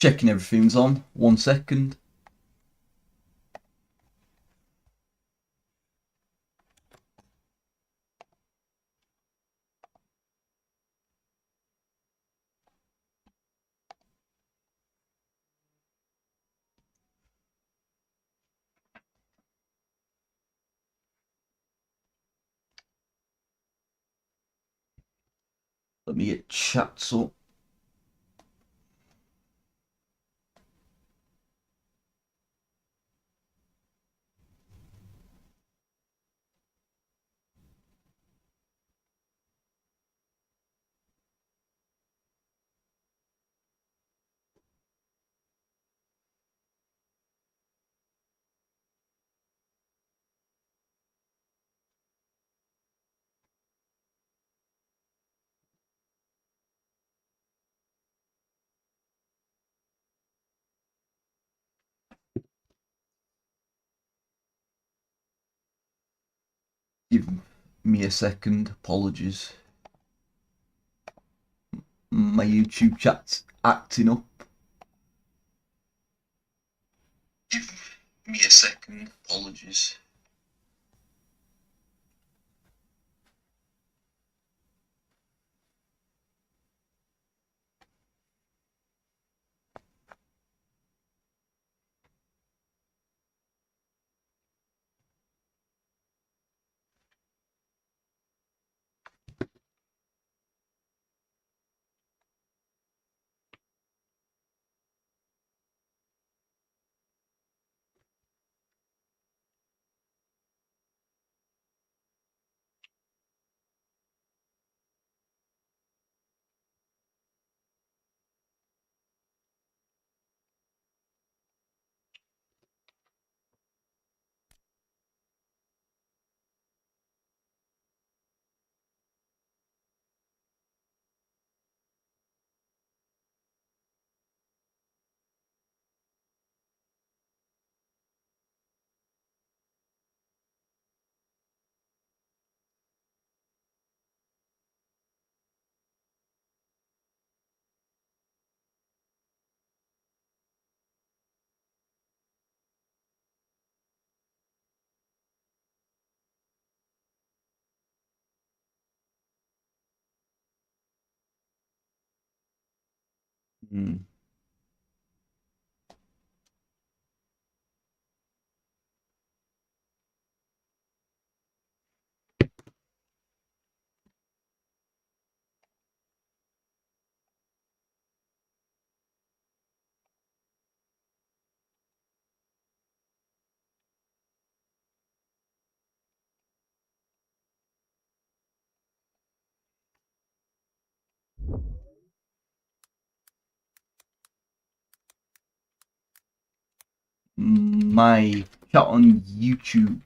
Checking everything's on. 1 second. Let me get chats up. Give me a second. Apologies. My YouTube chat's acting up. Give me a second. Apologies. Hmm. My chat on YouTube.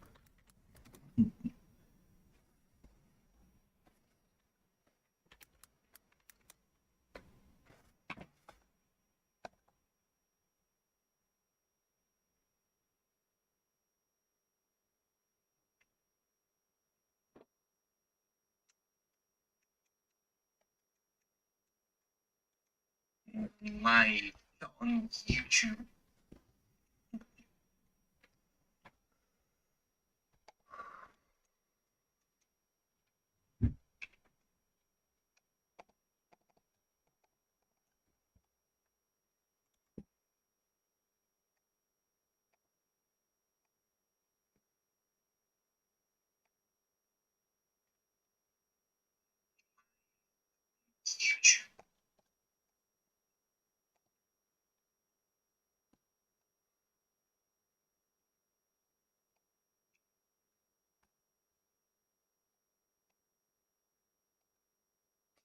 My chat on YouTube.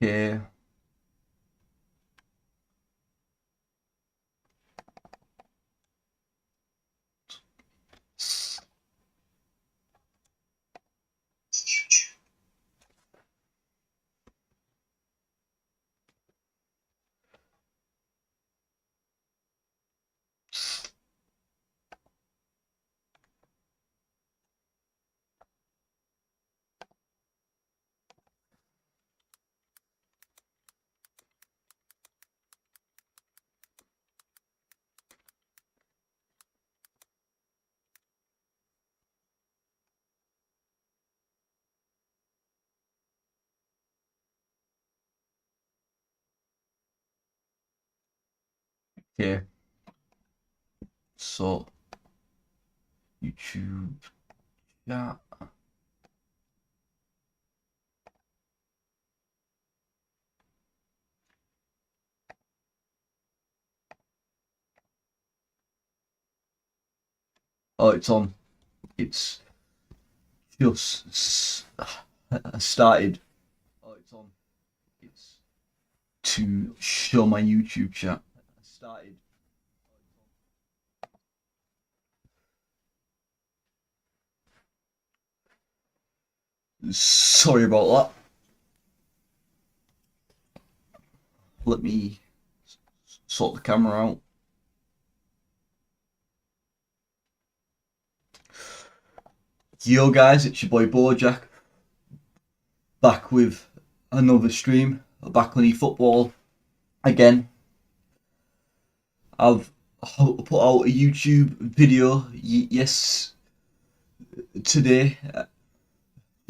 Okay. Okay, so YouTube, yeah. Oh, it's on. It's just started. Oh, it's on. It's to show my YouTube chat. Started. Sorry about that. Let me sort the camera out. Yo guys, it's your boy Bojack, back with another stream, back on eFootball again. I've put out a YouTube video yes today.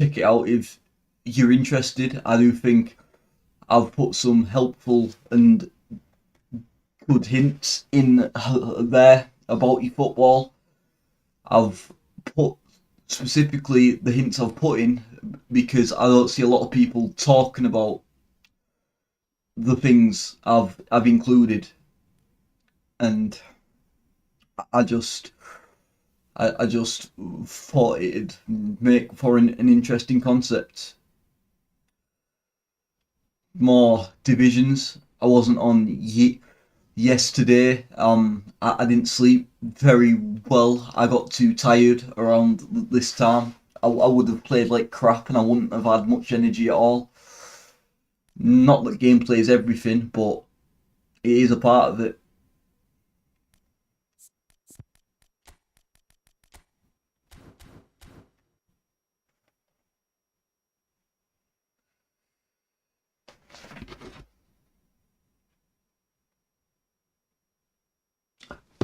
Check it out if you're interested. I do think I've put some helpful and good hints in there about eFootball. I've put specifically the hints I've put in because I don't see a lot of people talking about the things I've included, and I just I just thought it'd make for an interesting concept. More divisions. I wasn't on yesterday. I didn't sleep very well. I got too tired around this time. I would have played like crap and I wouldn't have had much energy at all. Not that gameplay is everything, but it is a part of it.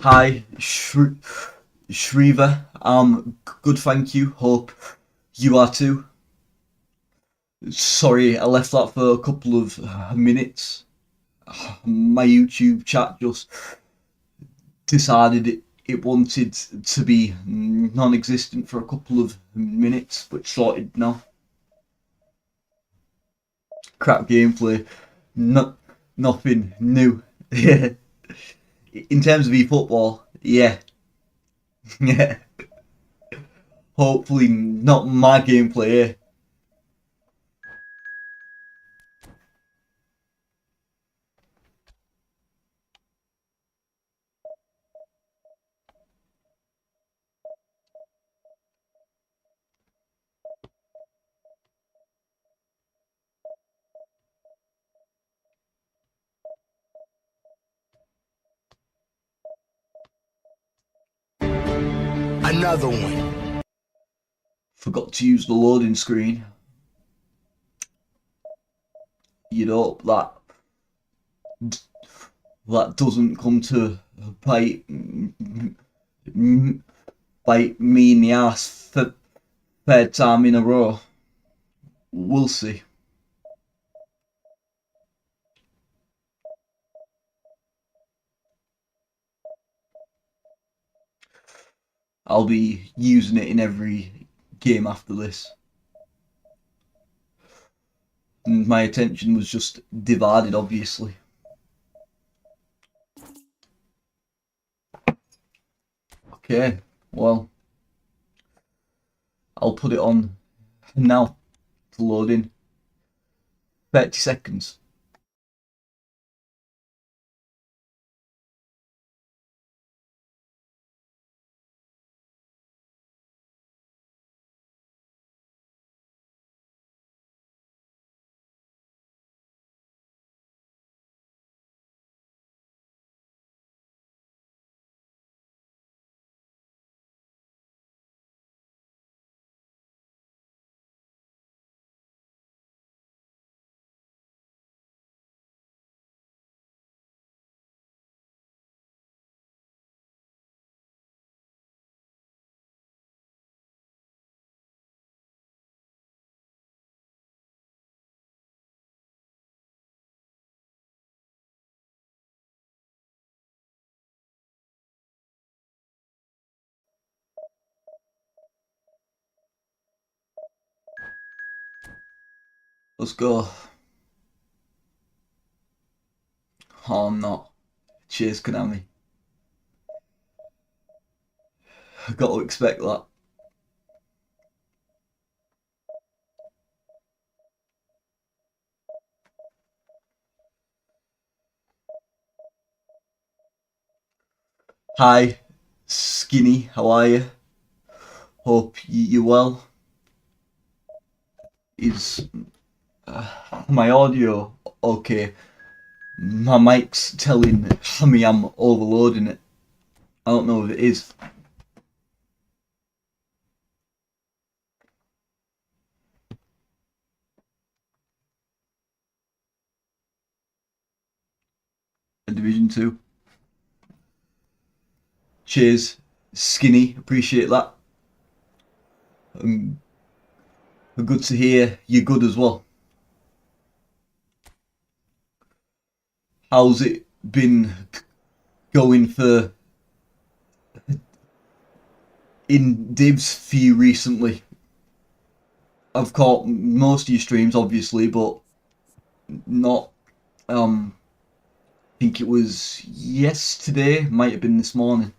Hi, Shriva. Good, thank you. Hope you are too. Sorry, I left that for a couple of minutes. My YouTube chat just decided it wanted to be non-existent for a couple of minutes, but sorted now. Crap gameplay, no, nothing new. In terms of eFootball, yeah, yeah. Hopefully not my gameplay. Eh? Another one. Forgot to use the loading screen. You'd hope that doesn't come to bite bite me in the ass for third time in a row. We'll see. I'll be using it in every game after this. And my attention was just divided, obviously. Okay, well, I'll put it on now to load in. 30 seconds. Let's go. Oh, I'm not. Cheers, Konami. I got to expect that. Hi, Skinny. How are you? Hope you're well. Is my audio okay? My mic's telling me I'm overloading it. I don't know if it is. Division 2. Cheers, Skinny. Appreciate that. Good to hear you're good as well. How's it been going in divs for you recently? I've caught most of your streams, obviously, but not. I think it was yesterday, might have been this morning.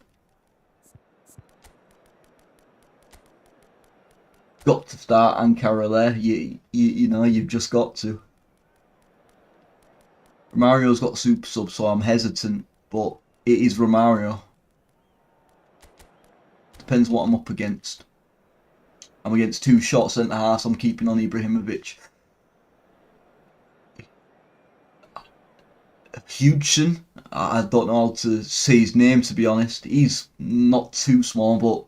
Got to start Ankara there. You know, you've just got to. Romario's got super sub, so I'm hesitant, but it is Romario. Depends what I'm up against. I'm against two short centre halves. I'm keeping on Ibrahimovic. Hugson, I don't know how to say his name, to be honest. He's not too small, but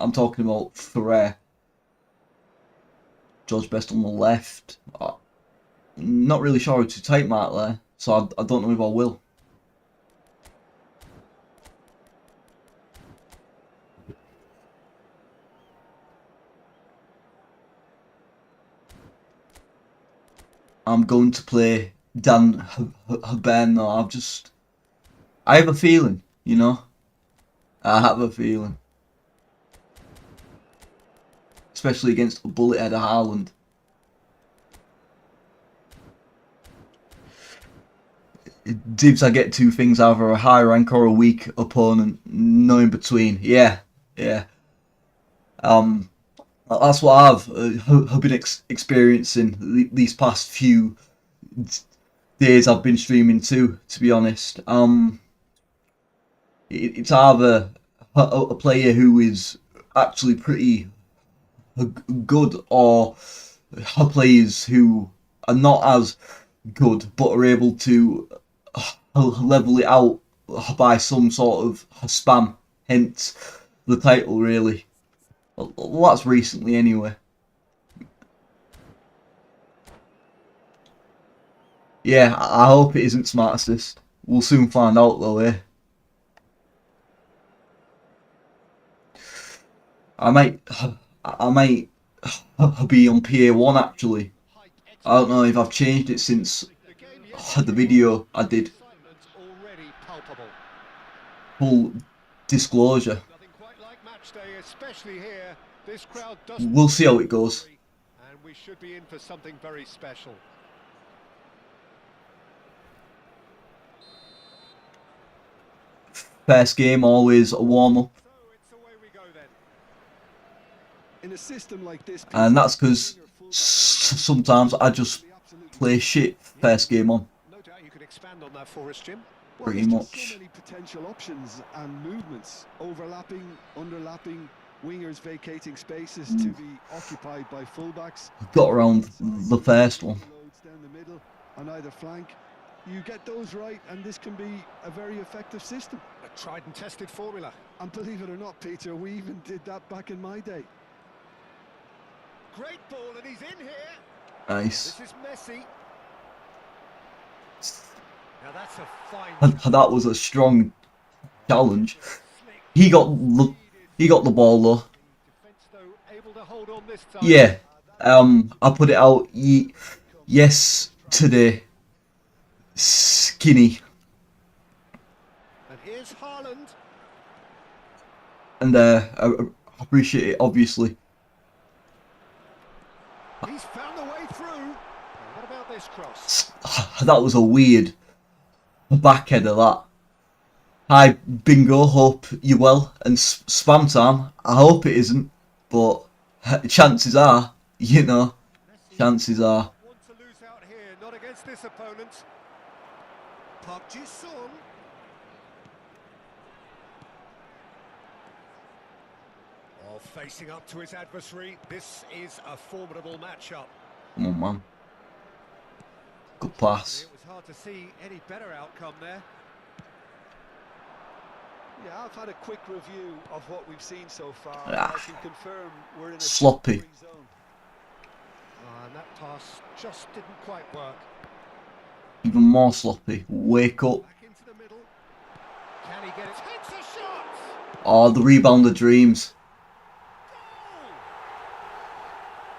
I'm talking about Ferrer. George Best on the left. Not really sure how to type Mark there, so I don't know if I will. I'm going to play Dan Haben. No, I have a feeling, you know. I have a feeling, especially against a bullet header Haaland. Divs, I get two things: either a high rank or a weak opponent. No in between. Yeah, yeah. That's what I've been experiencing these past few days. I've been streaming too, to be honest. It's either a player who is actually pretty good, or players who are not as good but are able to level it out by some sort of spam. Hence the title, really. Well, that's recently anyway. Yeah, I hope it isn't Smart Assist. We'll soon find out though, eh? I might, I might be on PA1 actually. I don't know if I've changed it since the video I did. Full disclosure. We'll see how it goes. And we should be in for something very special. First game, always a warm-up. In a system like this, And that's because sometimes I just play shit first game on. No doubt you could expand on that for us, Jim. Pretty much. So many potential options and movements, overlapping, underlapping, wingers vacating spaces to be occupied by fullbacks. Got around the first one. Down the middle on either flank. You get those right, and this can be a very effective system. A tried and tested formula. And believe it or not, Peter, we even did that back in my day. Great ball, and he's in here. Nice. This is Messi. Now that's a fine. That was a strong challenge. He got the ball though. Yeah. I put it out yesterday. Skinny. And here's Haaland. And I appreciate it, obviously. He's found the way through. that was a weird backheader, that. Hi, Bingo, hope you're well. And spam time, I hope it isn't, but chances are, you know, chances are. Want to lose out here, not against this opponent. Park Ji-sung. Oh, facing up to his adversary. This is a formidable matchup. Come on, man. Good pass. It was hard to see any better outcome there. Yeah, I've had a quick review of what we've seen so far. Ah. I can confirm we're in a Sloppy. free zone. And that pass just didn't quite work. Even more sloppy. Wake up. Back into the middle. Can he get it? Hits a shot! Oh, the rebounder dreams.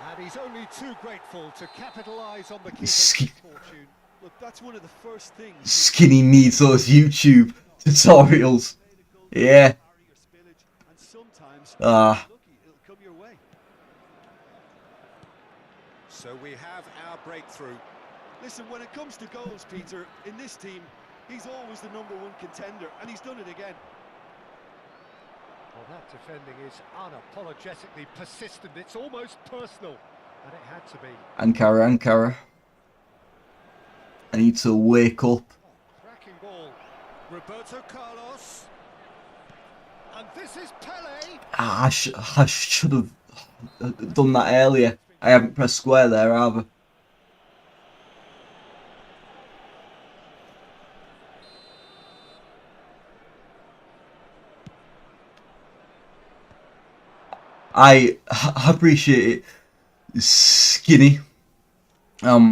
And he's only too grateful to capitalise on the Ski- keeper's fortune. Look, that's one of the first things. Skinny needs those YouTube tutorials. Yeah. And sometimes Ah. lucky, it'll come your way. So we have our breakthrough. Listen, when it comes to goals, Peter, in this team, he's always the #1 contender, and he's done it again. Well, that defending is unapologetically persistent. It's almost personal, and it had to be. Ankara. I need to wake up. Cracking ball. Roberto Carlos. And this is Pele. Ah, I should have done that earlier. I haven't pressed square there either. I appreciate it, Skinny. But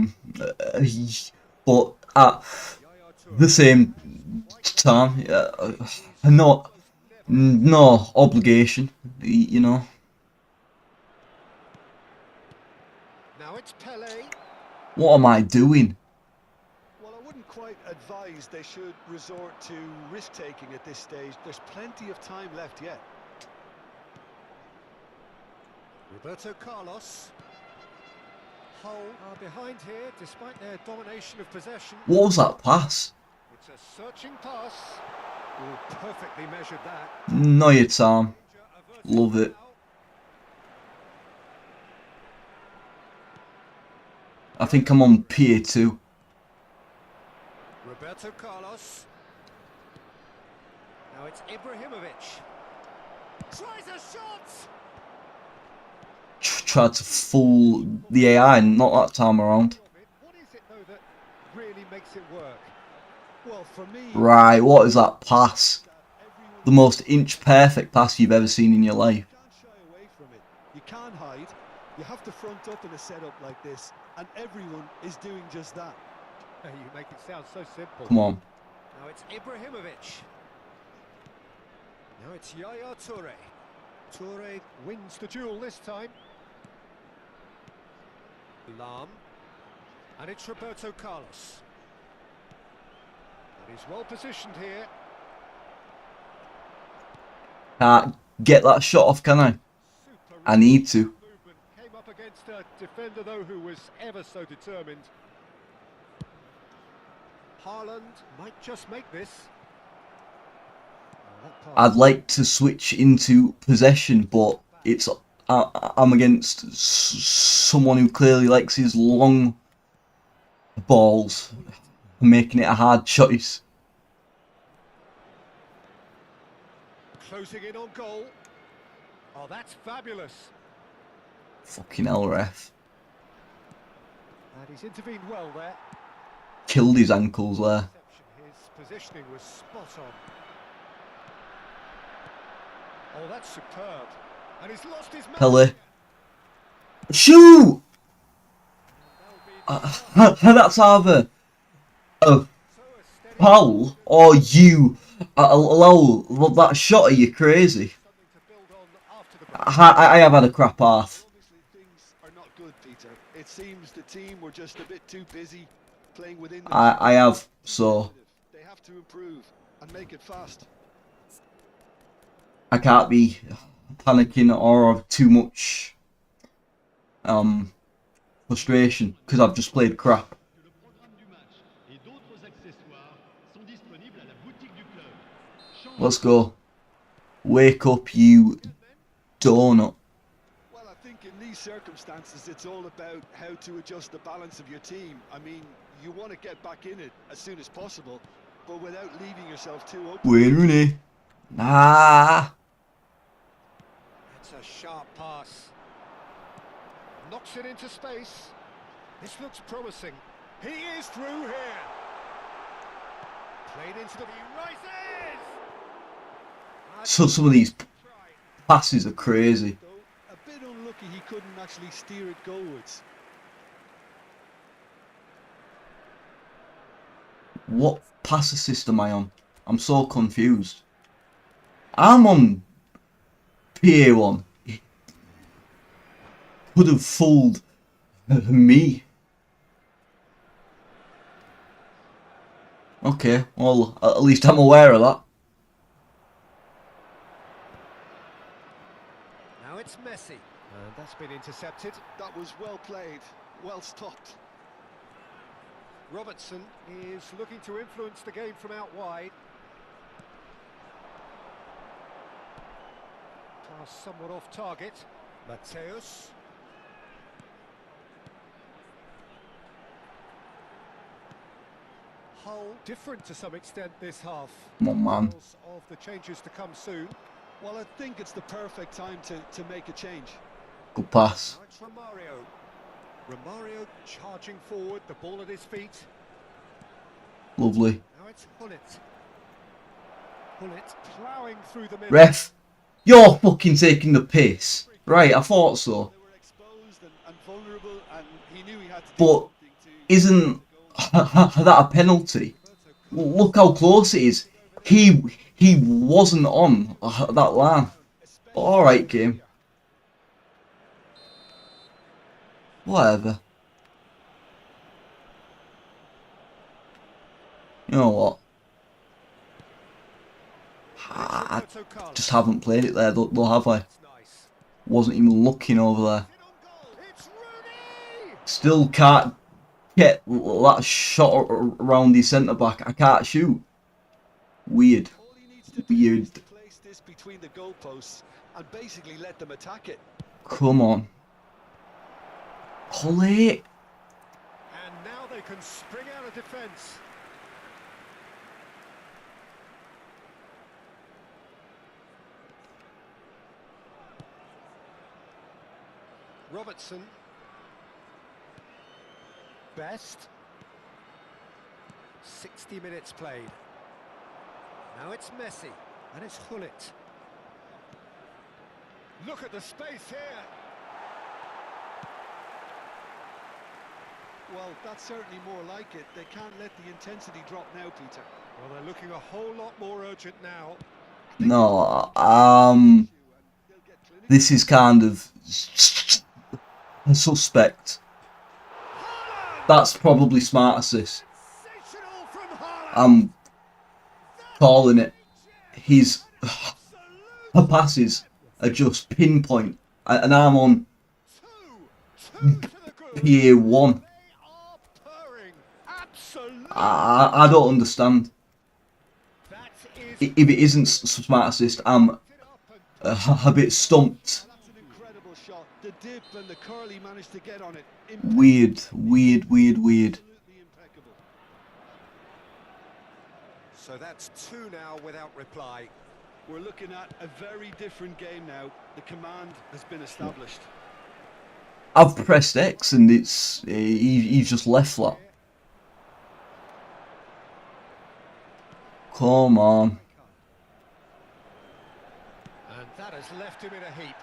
at the same time, no obligation, you know. Now it's Pele. What am I doing? Well, I wouldn't quite advise they should resort to risk-taking at this stage. There's plenty of time left yet. Roberto Carlos. Hull are behind here despite their domination of possession. What was that pass? It's a searching pass. Oh, perfectly measured that. No, your time. Love it. I think I'm on Pier 2. Roberto Carlos. Now it's Ibrahimovic. Tries a shot. Tried to fool the AI, not that time around. What is it though that really makes it work? Well, for me, Right, what is that pass? The most inch perfect pass you've ever seen in your life. you can't shy away from it. You can't hide. You have to front up in a setup like this, and everyone is doing just that. You make it sound so simple. Come on. Now it's Ibrahimovic. Now it's Yaya Toure. Toure wins the duel this time. Lam. And it's Roberto Carlos. And he's well positioned here. Can't get that shot off, can I? Super I need to. movement. Came up against a defender though who was ever so determined. Haaland might just make this. Oh, that pass. I'd like to switch into possession, but it's I'm against someone who clearly likes his long balls, making it a hard choice. Closing in on goal. Oh, that's fabulous. Fucking hell, ref. And he's intervened well there. Killed his ankles there. His positioning was spot on. Oh, that's superb. And he's lost his man. Pele. Shoot! That's either a foul or you allow that shot. Are you crazy? I have had a crap half. Obviously, things are not good, Peter. It seems the team were just a bit too busy playing within the I have, so They have to improve and make it fast. I can't be panicking or have too much frustration because I've just played crap. Let's go. Wake up, you donut. Well, I think in these circumstances, it's all about how to adjust the balance of your team. I mean, you want to get back in it as soon as possible, but without leaving yourself too open. Wayne Rooney. Nah. It's a sharp pass. Knocks it into space. This looks promising. He is through here. Played into the view. Rises! So some of these passes are crazy. A bit unlucky he couldn't actually steer it goalwards. What pass assist am I on? I'm so confused. I'm on PA1. Could have fooled me. Okay, well, at least I'm aware of that. Now it's Messi. And that's been intercepted. That was well played, well stopped. Robertson is looking to influence the game from out wide. Pass somewhat off target. Mateus. Hull different to some extent this half. Come on, man. Of the changes to come soon. Well, I think it's the perfect time to make a change. Good pass. Now it's Romario. Romario charging forward, the ball at his feet. Lovely. Now it's Hullet. Hullet ploughing through the middle. Ref, you're fucking taking the piss. Right, I thought so. They were exposed and vulnerable, and he knew he had to do But something to... isn't that a penalty? Look how close it is. He wasn't on that line. All right, game. Whatever. You know what? I just haven't played it there, though, have I? Wasn't even looking over there. Still can't get that shot around the centre back. I can't shoot. Weird. All he needs to do Weird. is to place this between the goalposts and basically let them attack it. Come on. Play it. And now they can spring out of defence. Robertson. Best. 60 minutes played. Now it's Messi, and it's Hullet. Look at the space here. Well, that's certainly more like it. They can't let the intensity drop now, Peter. Well, they're looking a whole lot more urgent now. No, this is kind of a suspect. That's probably smart assist. Sensational from Haaland. I'm calling it. His passes are just pinpoint, and I'm on Two to the good. PA1. They are purring. Absolutely. I don't understand. That is If it isn't smart assist, I'm it up and a bit stumped. That's an incredible shot. The dip and the curl he managed to get on it. Weird. Absolutely impeccable. so that's two now without reply. We're looking at a very different game now. The command has been established. I've pressed X and it's he's just left flat. Come on. And that has left him in a heap.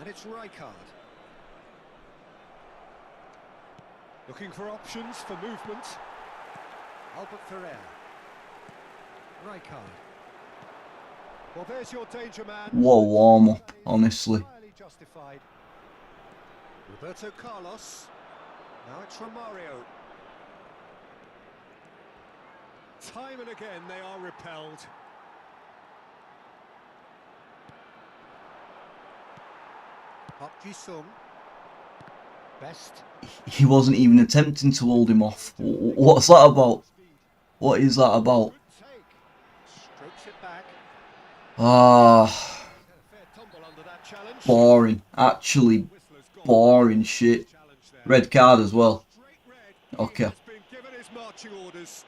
And it's Rijkaard. Looking for options for movement. Albert Ferrer. Rijkaard. Well, there's your danger man. What a warm up, honestly. Entirely justified. Roberto Carlos. Now it's Romario. Time and again they are repelled. Park Ji-sung. Best. He wasn't even attempting to hold him off. What's that about? What is that about? Good Ah, He's had a fair tumble under that challenge. boring. Actually, Whistler's gone. boring shit. Challenge there. Red card as well. Straight red. Okay. He has been given his marching orders.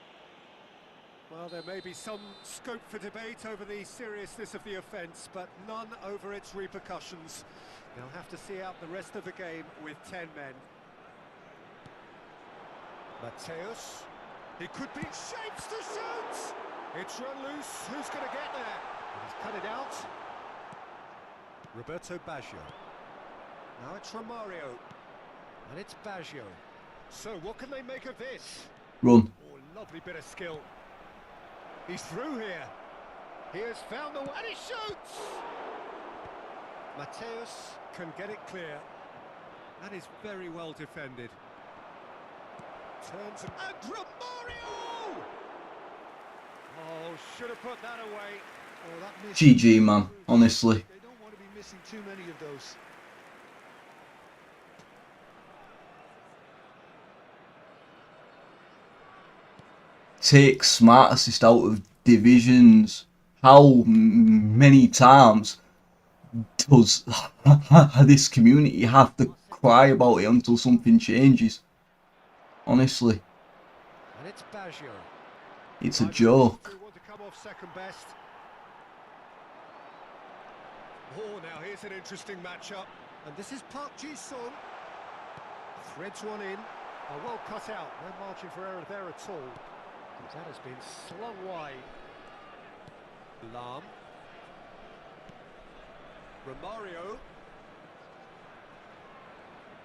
Well, there may be some scope for debate over the seriousness of the offence, but none over its repercussions. They'll have to see out the rest of the game with 10 men. Mateus. He could be shapes to shoot! It's run loose. Who's going to get there? And he's cut it out. Roberto Baggio. Now it's Romario. And it's Baggio. So what can they make of this? Run. Oh, lovely bit of skill. He's through here. He has found the way. And he shoots! Mateus can get it clear. That is very well defended. Turns and Romario! Oh, should have put that away. Oh, that miss. GG, man. Honestly. They don't want to be missing too many of those. Take smart assist out of divisions. How many times does this community have to cry about it until something changes? Honestly, And it's Baggio. it's a joke. Want to come off second best. Oh, now here's an interesting matchup. And this is Park Ji-sung. Threads one in. Oh, well cut out. No margin for error there at all. That has been slung wide. Lam. Romario.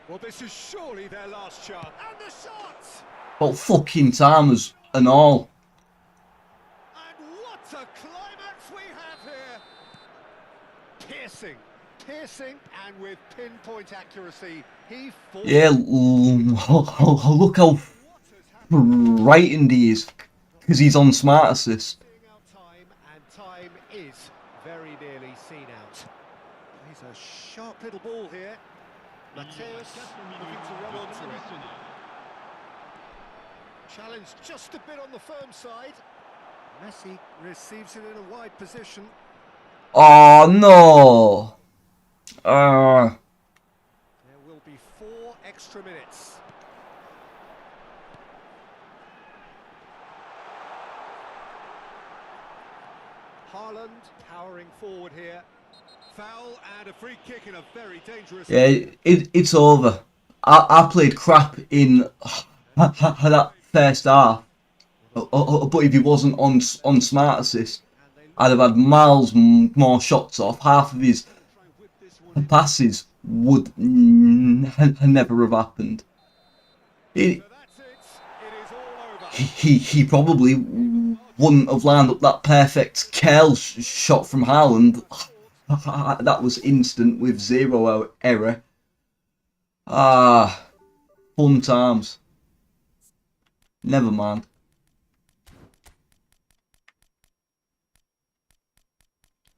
Well, this is surely their last chance. And the shot! About fucking timers and all. And what a climax we have here! Piercing, and with pinpoint accuracy, he falls. Yeah, look how frightened he is because he's on smart assist. Seeing out time, and time is very nearly seen out. He's a sharp little ball here. Mateus looking to run onto it. Challenge just a bit on the firm side. Messi receives it in a wide position. Oh no! There will be 4 extra minutes. Haaland powering forward here. Foul and a free kick in a very dangerous. Yeah, it's over. I played crap in that first half, but if he wasn't on smart assist, I'd have had miles more shots off. Half of his passes would never have happened. So that's it. It is all over. He probably wouldn't have lined up that perfect curl shot from Haaland. That was instant with 0 error. Ah, fun times. Never mind.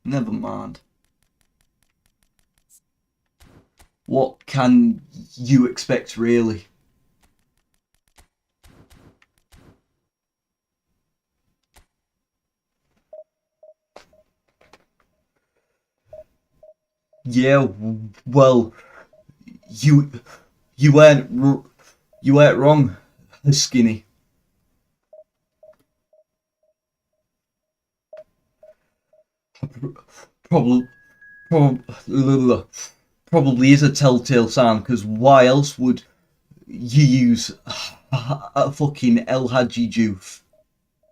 Never mind. What can you expect, really? Yeah, well, you weren't wrong, Skinny. Probably is a telltale sign, because why else would you use a fucking El Hadji Juf?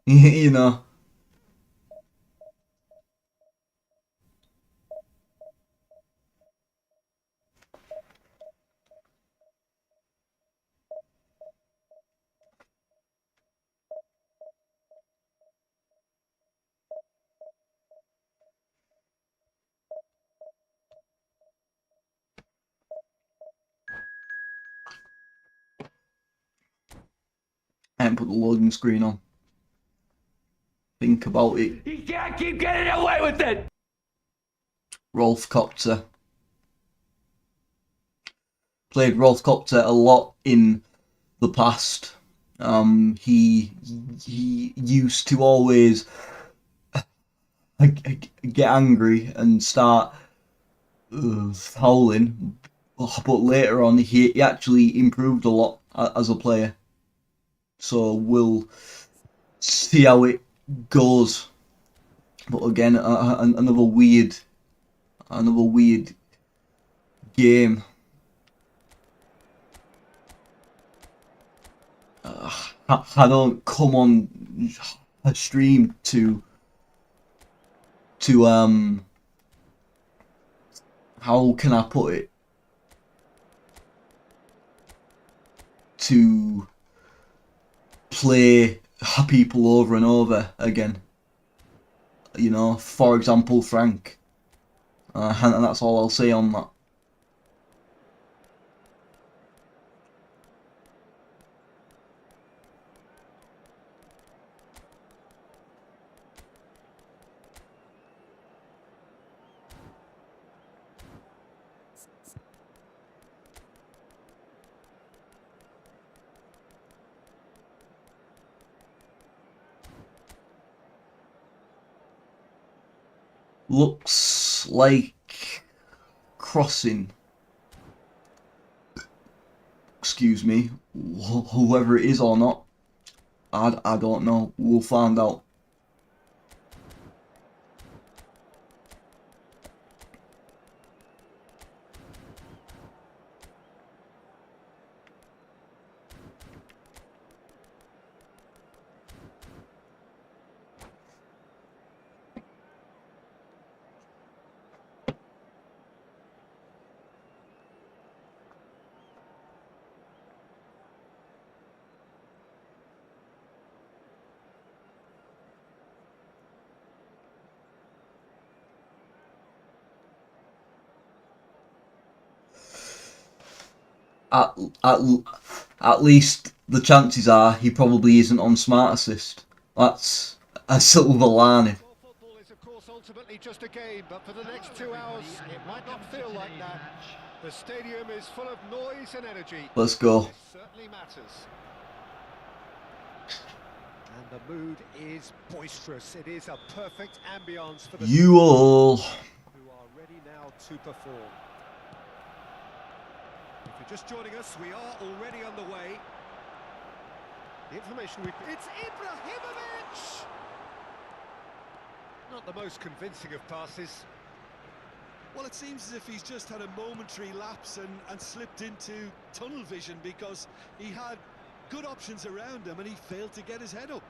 You know. I haven't put the loading screen on. Think about it. You can't keep getting away with it! Rolf Copter. Played Rolf Copter a lot in the past. He used to always get angry and start howling. But later on, he actually improved a lot as a player. So we'll see how it goes. But again, another weird game. I don't come on a stream to how can I put it, to play people over and over again. You know, for example, Frank. And that's all I'll say on that. Looks like crossing. Excuse me, whoever it is or not, I don't know. We'll find out. At, at, at least the chances are he probably isn't on smart assist. That's a silver lining. Football is, of course, ultimately just a game, but for the next 2 hours, it might not feel like that. The stadium is full of noise and energy. Let's go. This certainly matters. And the mood is boisterous. It is a perfect ambience for the You all. who are ready now to perform. If you're just joining us, we are already underway. The information it's Ibrahimovic! Not the most convincing of passes. Well, it seems as if he's just had a momentary lapse and slipped into tunnel vision, because he had good options around him and he failed to get his head up.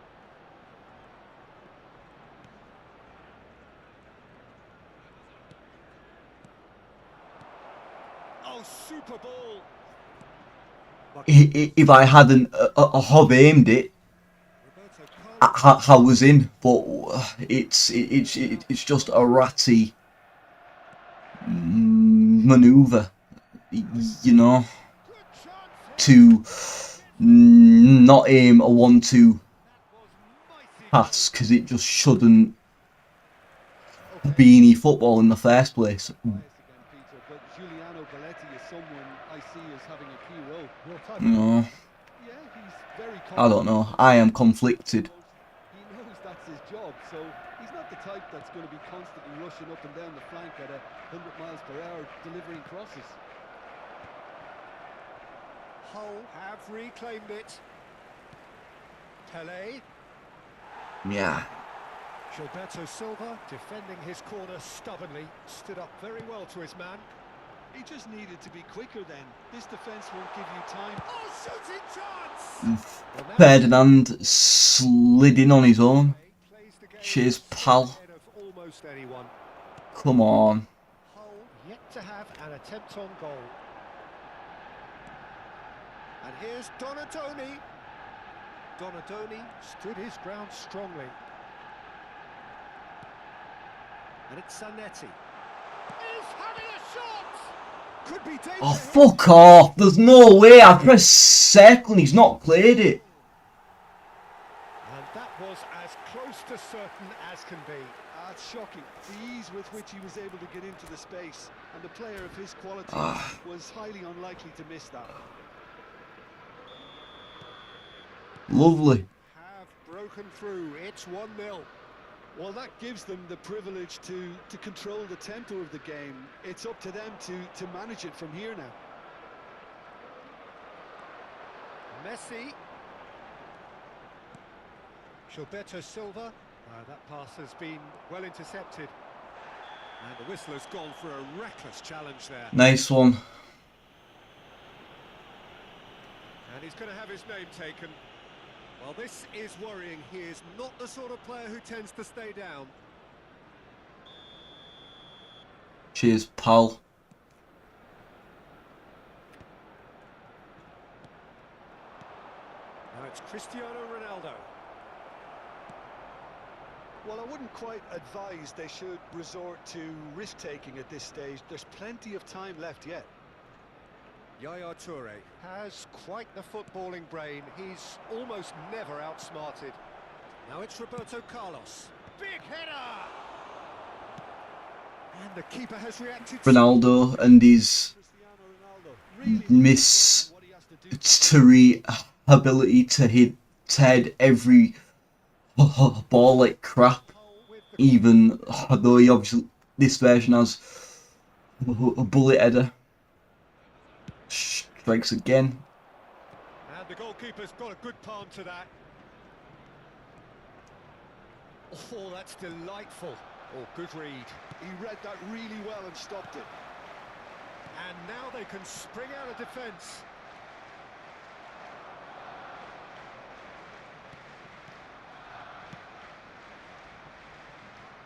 Oh, super ball. If I hadn't have aimed it, I was in. But it's just a ratty manoeuvre, you know, to not aim a 1-2 pass, because it just shouldn't be any football in the first place. No, I don't know. I am conflicted. He knows that's his job, so he's not the type that's going to be constantly rushing up and down the flank at 100 miles per hour delivering crosses. Hull have reclaimed it. Pele. Yeah. Gilberto Silva defending his corner stubbornly. Stood up very well to his man. He just needed to be quicker then. This defence won't give you time. Oh, shooting chance! Ferdinand slid in on his own. Cheers, pal. Come on. Hull yet to have an attempt on goal. And here's Donadoni. Donadoni stood his ground strongly. And it's Zanetti. He's having a shot! Could be dangerous. Oh, fuck off. There's no way. I pressed circle and he's not cleared it. And that was as close to certain as can be. It's shocking, the ease with which he was able to get into the space, and the player of his quality was highly unlikely to miss that. Lovely. Have broken through. It's 1-0. Well, that gives them the privilege to control the tempo of the game. It's up to them to manage it from here now. Messi. Gilberto Silva. That pass has been well intercepted. And the whistle has gone for a reckless challenge there. Nice one. And he's going to have his name taken. Well, this is worrying. He is not the sort of player who tends to stay down. Cheers, pal. Now it's Cristiano Ronaldo. Well, I wouldn't quite advise they should resort to risk-taking at this stage. There's plenty of time left yet. Yaya Toure has quite the footballing brain. He's almost never outsmarted. Now it's Roberto Carlos. Big header! And the keeper has reacted. Ronaldo and his mystery ability to hit head every ball like crap, even though he obviously, this version has a bullet header. Strikes again. And the goalkeeper's got a good palm to that. Oh, that's delightful. Oh, good read. He read that really well and stopped it. And now they can spring out of defence.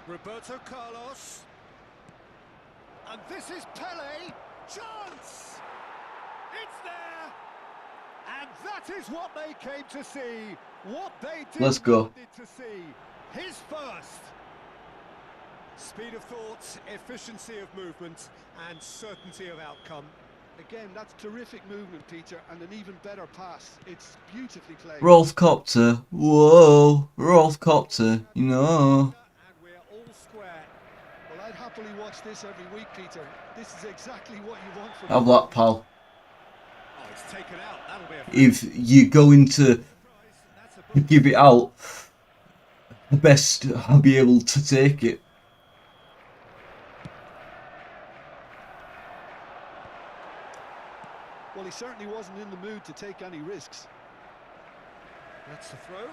Roberto Carlos. And this is Pele. Chance! It's there! And that is what they came to see. What they did Let's go. to see. His first. Speed of thought, efficiency of movement, and certainty of outcome. Again, that's terrific movement, Peter, and an even better pass. It's beautifully played. Rolf Copter. Whoa. Rolf Copter. You know. And we're all square. Well, I'd happily watch this every week, Peter. This is exactly what you want from Have that, pal. Oh, it's taken out. That'll be a If you're going to give it out, best I'll be able to take it. Well, he certainly wasn't in the mood to take any risks. That's the throw.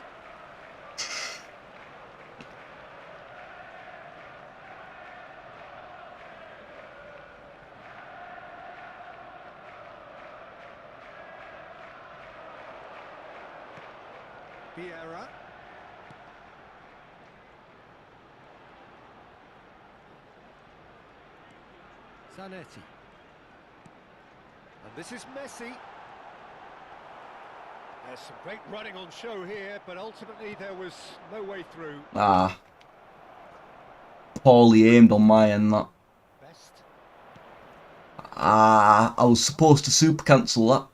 Vieira. Zanetti. And this is Messi. There's some great running on show here, but ultimately there was no way through. Ah. Poorly aimed on my end, that. Best. Ah, I was supposed to super cancel that.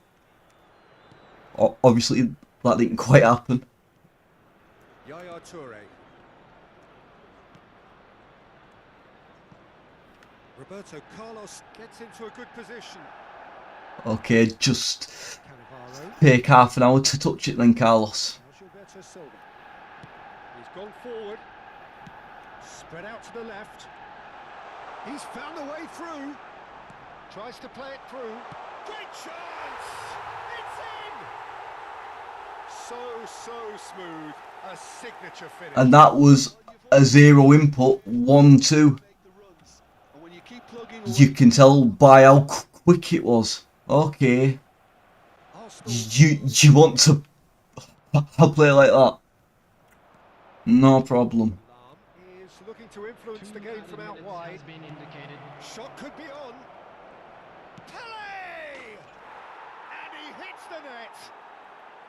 Obviously, that didn't quite happen. Yaya Toure. Roberto Carlos gets into a good position. Okay, just Cannavaro. take half an hour to touch it then, Carlos. Now Gilberto Silva. He's gone forward. Spread out to the left. He's found a way through. Tries to play it through. Great chance! It's in! So smooth. A signature finish. And that was a 0 input, 1-2. And when you keep plugging You away, can tell by how quick it was. Okay. Arsenal. You want to play like that? No problem. Is looking to influence the game from out wide. Shot could be on. Pele! And he hits the net.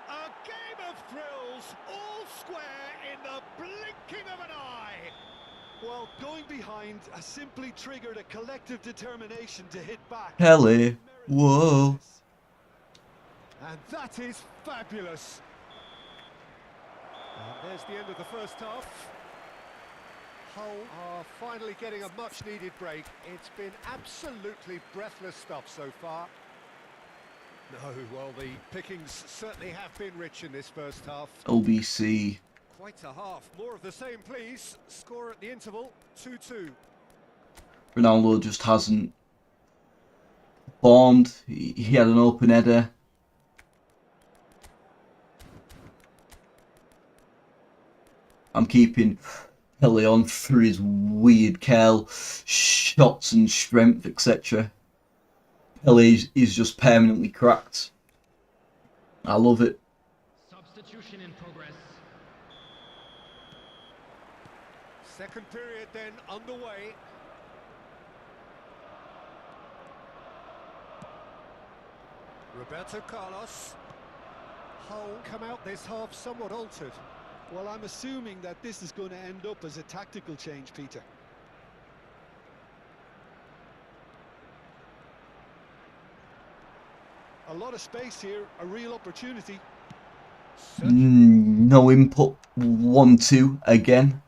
A game of thrills, all square in the blinking of an eye. well, going behind has simply triggered a collective determination to hit back. Pele. Whoa. And that is fabulous. And there's the end of the first half. Hull are finally getting a much-needed break. It's been absolutely breathless stuff so far. No, well, the pickings certainly have been rich in this first half. LBC. Quite Quite a half. More of the same, please. Score at the interval, 2-2. Ronaldo just hasn't performed. He had an open header. I'm keeping Pele on for his weird curl, shots and strength, etc. Pele is just permanently cracked. I love it. Substitution in progress. Second period then underway. Roberto Carlos. Hull come out this half somewhat altered. Well, I'm assuming that this is going to end up as a tactical change, Peter. A lot of space here, a real opportunity. No input, 1-2 again.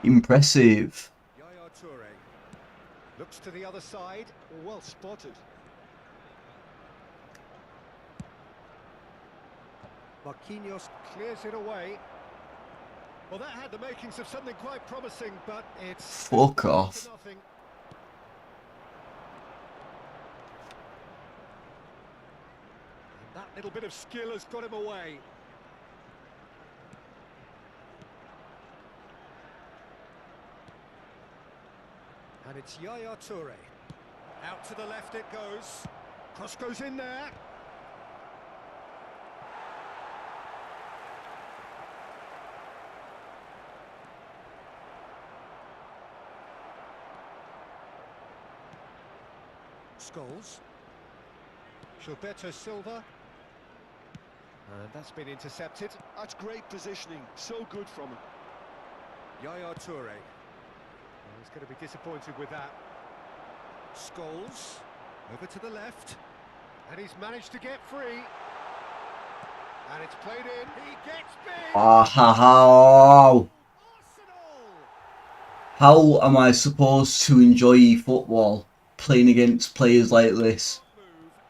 Impressive. Yaya Toure looks to the other side. Well spotted. Marquinhos clears it away. Well, that had the makings of something quite promising, but it's Fuck off. nothing. And that little bit of skill has got him away. And it's Yaya Toure. Out to the left it goes. Cross goes in there. Scholes. Gilberto Silva. And that's been intercepted. That's great positioning, so good from him. Yaya Toure. Well, he's going to be disappointed with that. Scholes. Over to the left. And he's managed to get free. And it's played in. He gets big. How Arsenal! am I supposed to enjoy football playing against players like this?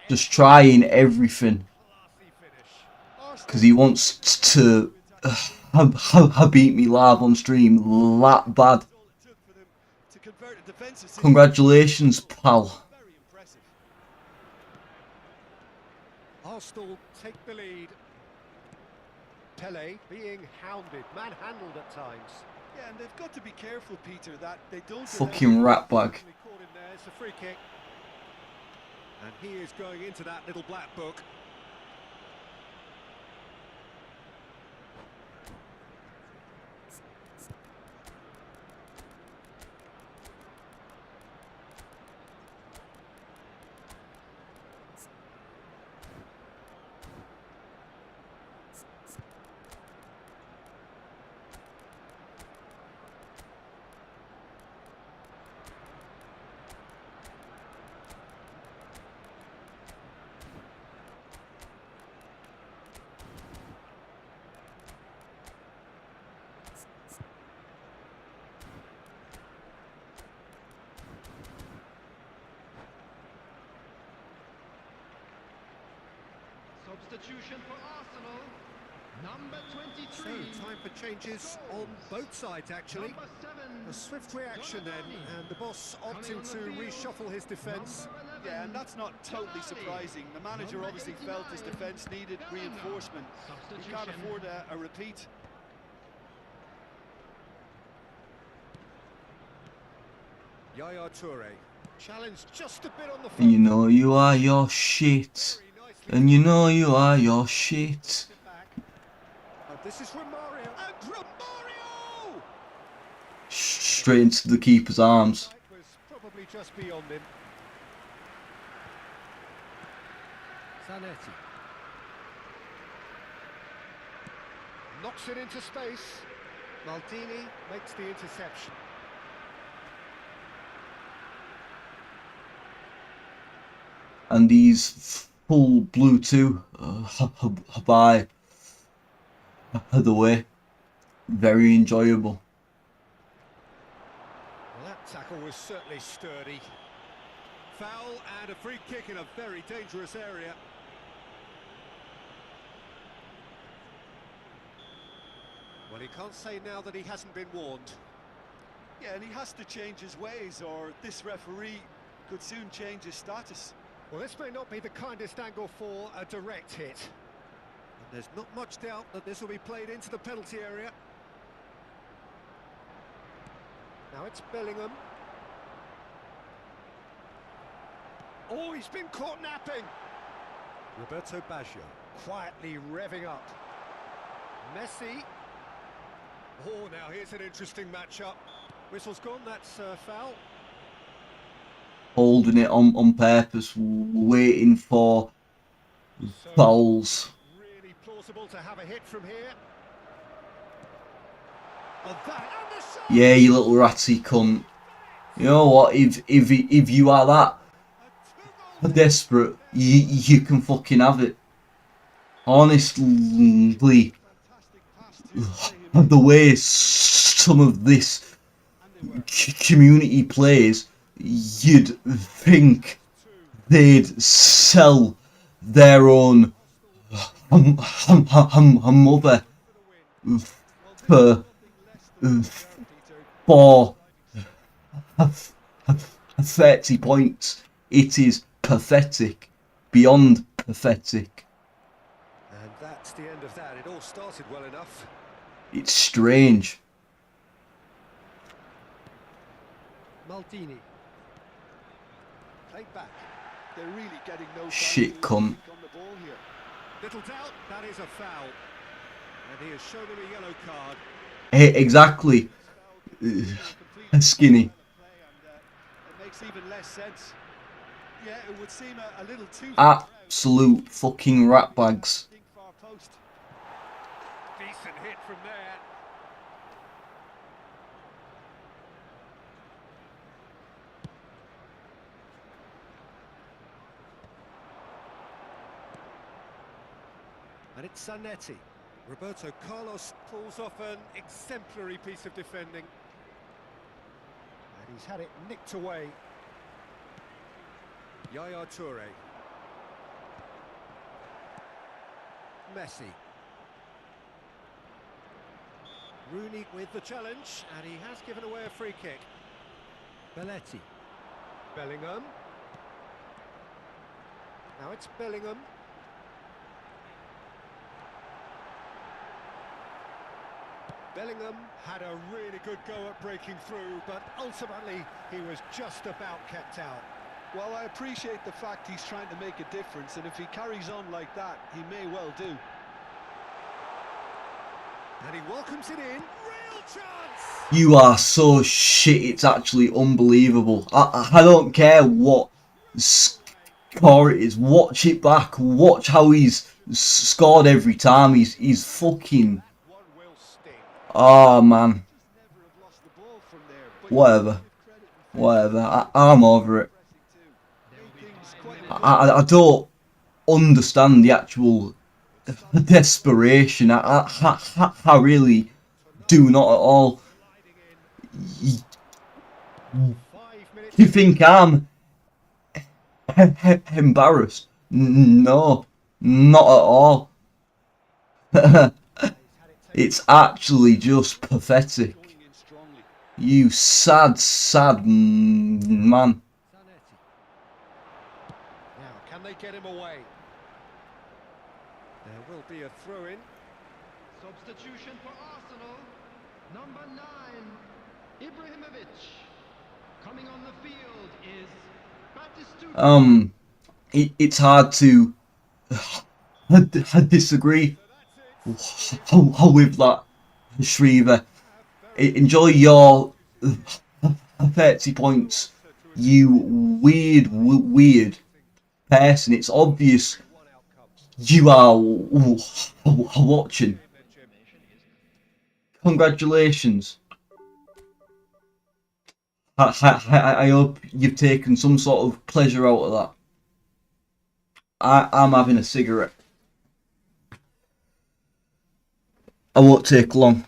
Just trying everything. Because he wants to beat me live on stream that bad. Congratulations, pal. Arsenal take the lead. Pele being hounded, manhandled at times. Yeah, and they've got to be careful, Peter, that they don't... Fucking rat bag. Caught him there. It's a free kick. And he is going into that little black book. Substitution for Arsenal. Number 23. So, time for changes on both sides, actually. Number 7. A swift reaction then, and the boss opting to reshuffle his defence. Yeah, and that's not totally surprising. The manager obviously felt his defence needed reinforcement. He can't afford a repeat. Yaya Toure challenged just a bit on the And you front. know you are your shit. And you know you are your shit. This is Romario. And Romario! Straight into the keeper's arms. Was probably just beyond him. Zanetti. Knocks it into space. Maldini makes the interception. And he's full blue too. By the way, very enjoyable. Well, that tackle was certainly sturdy. Foul and a free kick in a very dangerous area. Well, he can't say now that he hasn't been warned. Yeah, and he has to change his ways, or this referee could soon change his status. Well, this may not be the kindest angle for a direct hit. And there's not much doubt that this will be played into the penalty area. Now it's Bellingham. Oh, he's been caught napping. Roberto Baggio quietly revving up. Messi. Oh, now here's an interesting matchup. Whistle's gone, that's foul. Holding it on purpose, waiting for fouls. Really plausible to have a hit from here. Well, that and the shot. Yeah, you little ratty cunt. You know what? If you are that desperate, you can fucking have it. Honestly, the way some of this community plays, you'd think they'd sell their own mother for 30 points. It is pathetic, beyond pathetic. And that's the end of that. It all started well enough. It's strange. Maldini. Played back. They're really getting no time Shit to cunt. on the ball here. Little doubt, that is a foul. And he has shown him a yellow card. Exactly. Skinny. It makes even less sense. Yeah, it would seem a little too Absolute fucking ratbags. far post. Decent hit from there. And it's Zanetti. Roberto Carlos pulls off an exemplary piece of defending. And he's had it nicked away. Yaya Toure. Messi. Rooney with the challenge, and he has given away a free kick. Belletti. Bellingham. Now it's Bellingham. Bellingham had a really good go at breaking through, but ultimately he was just about kept out. Well, I appreciate the fact he's trying to make a difference, and if he carries on like that, he may well do. And he welcomes it in. Real chance! You are so shit, it's actually unbelievable. I don't care what score it is. Watch it back. Watch how he's scored every time. He's fucking... One will sting. Oh, man. Whatever. Whatever. I'm over it. I don't understand the actual desperation. I really do not at all. You think I'm embarrassed? No, not at all. It's actually just pathetic. You sad, sad man. Now, can they get him away? There will be a throw-in. Substitution for Arsenal. Number 9, Ibrahimovic. Coming on the field is Batistuta. It's hard to disagree with that, Shriver. Enjoy your 30 points, you weird person. It's obvious you are watching. Congratulations. I hope you've taken some sort of pleasure out of that. I'm having a cigarette. I won't take long.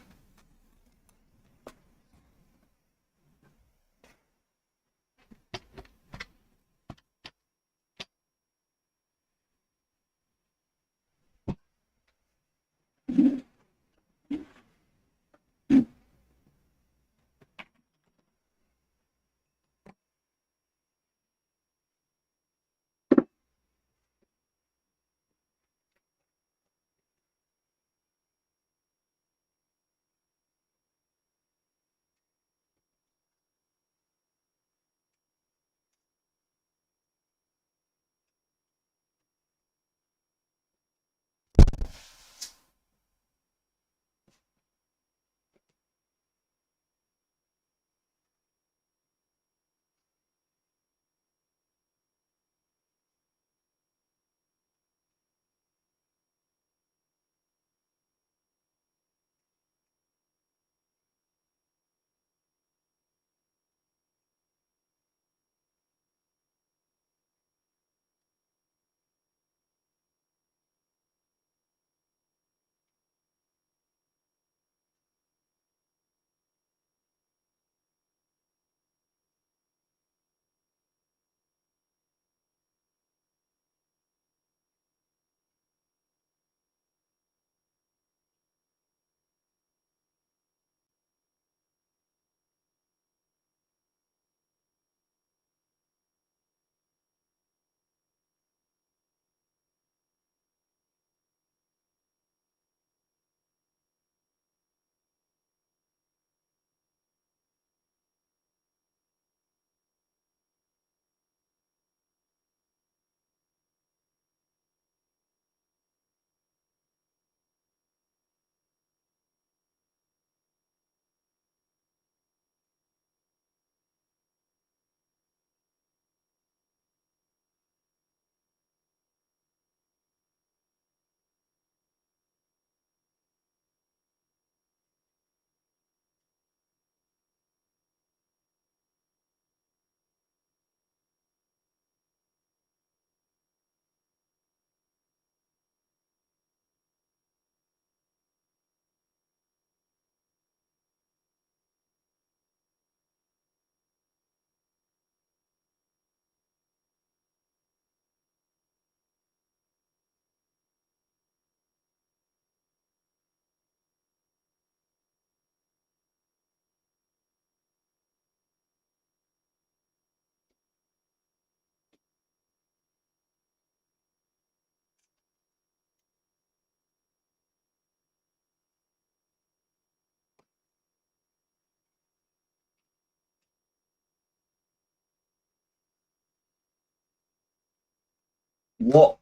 what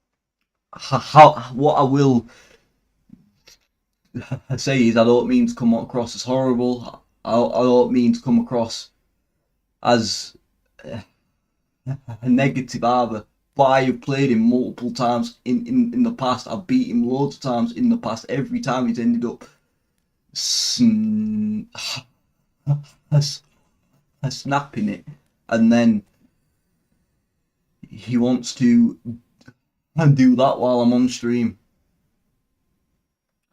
what I will say is I don't mean to come across as horrible. I don't mean to come across as a negative either. But I have played him multiple times in the past. I've beat him loads of times in the past. Every time he's ended up snapping it, and then he wants to do that while I'm on stream.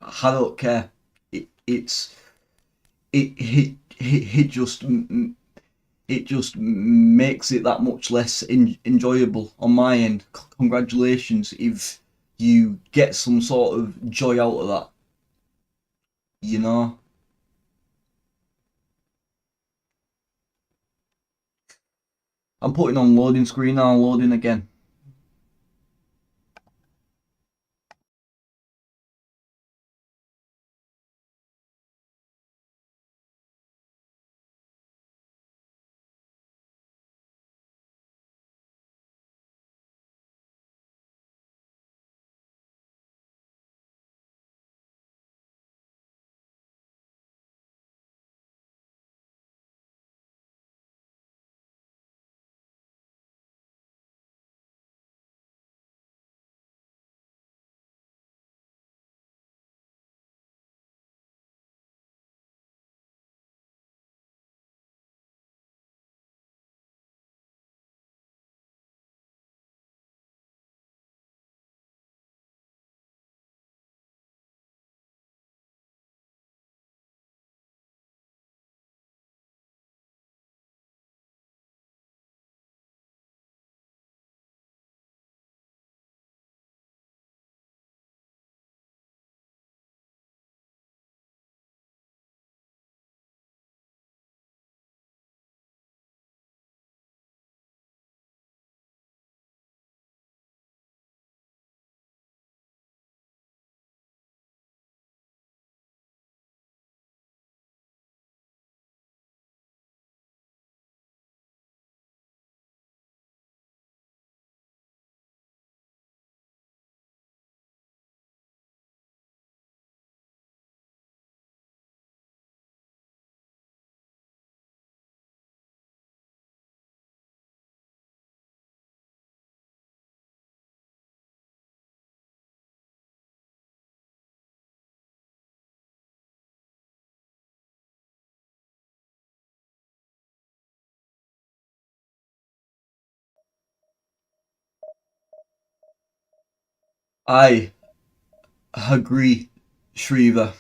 I don't care. It just makes it that much less enjoyable on my end. Congratulations if you get some sort of joy out of that. You know. I'm putting on loading screen now, loading again. I agree, Shriver.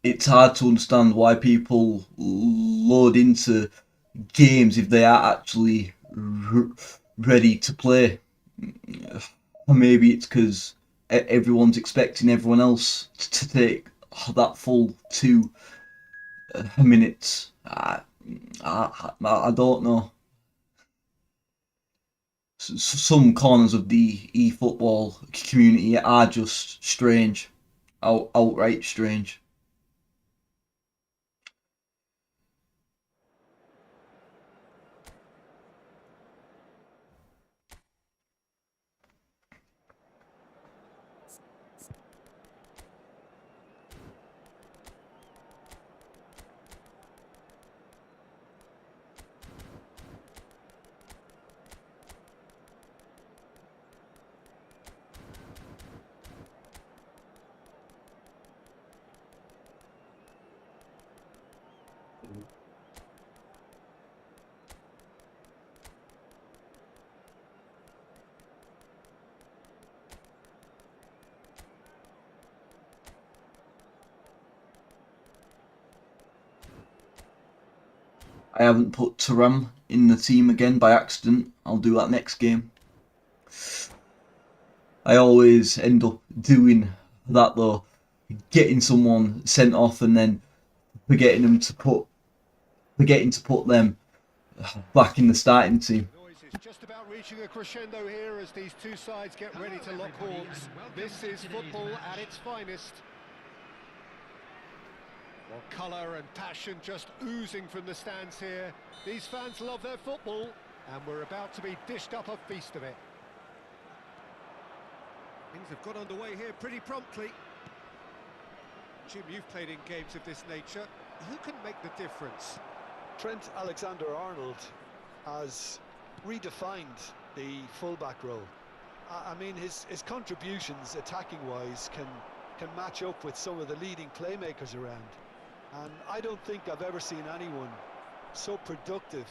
It's hard to understand why people load into games if they are actually ready to play. Maybe it's because everyone's expecting everyone else to take that full 2 minutes. I don't know. Some corners of the eFootball community are just strange, outright strange. I haven't put Turam in the team again by accident. I'll do that next game. I always end up doing that though, getting someone sent off and then forgetting to put them back in the starting team. Noise is just about reaching a crescendo here as these two sides get ready to lock horns. This is football at its finest. Well, colour and passion just oozing from the stands here. These fans love their football. And we're about to be dished up a feast of it. Things have got underway here pretty promptly. Jim, you've played in games of this nature. Who can make the difference? Trent Alexander-Arnold has redefined the fullback role. I mean, his contributions attacking-wise can match up with some of the leading playmakers around. And I don't think I've ever seen anyone so productive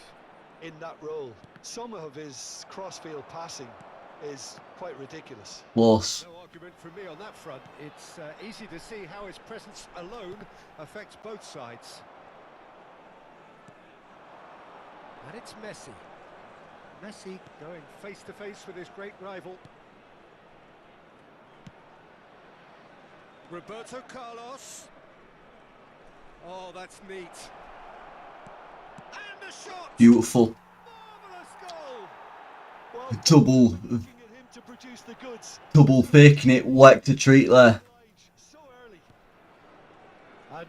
in that role. Some of his cross-field passing is quite ridiculous. Close. No argument from me on that front. It's easy to see how his presence alone affects both sides. And it's Messi. Messi going face-to-face with his great rival. Roberto Carlos. Oh, that's neat. And a shot! Beautiful. Marvellous goal! Well, Double, looking at him to produce the goods. double faking it, whacked a treat there. So early.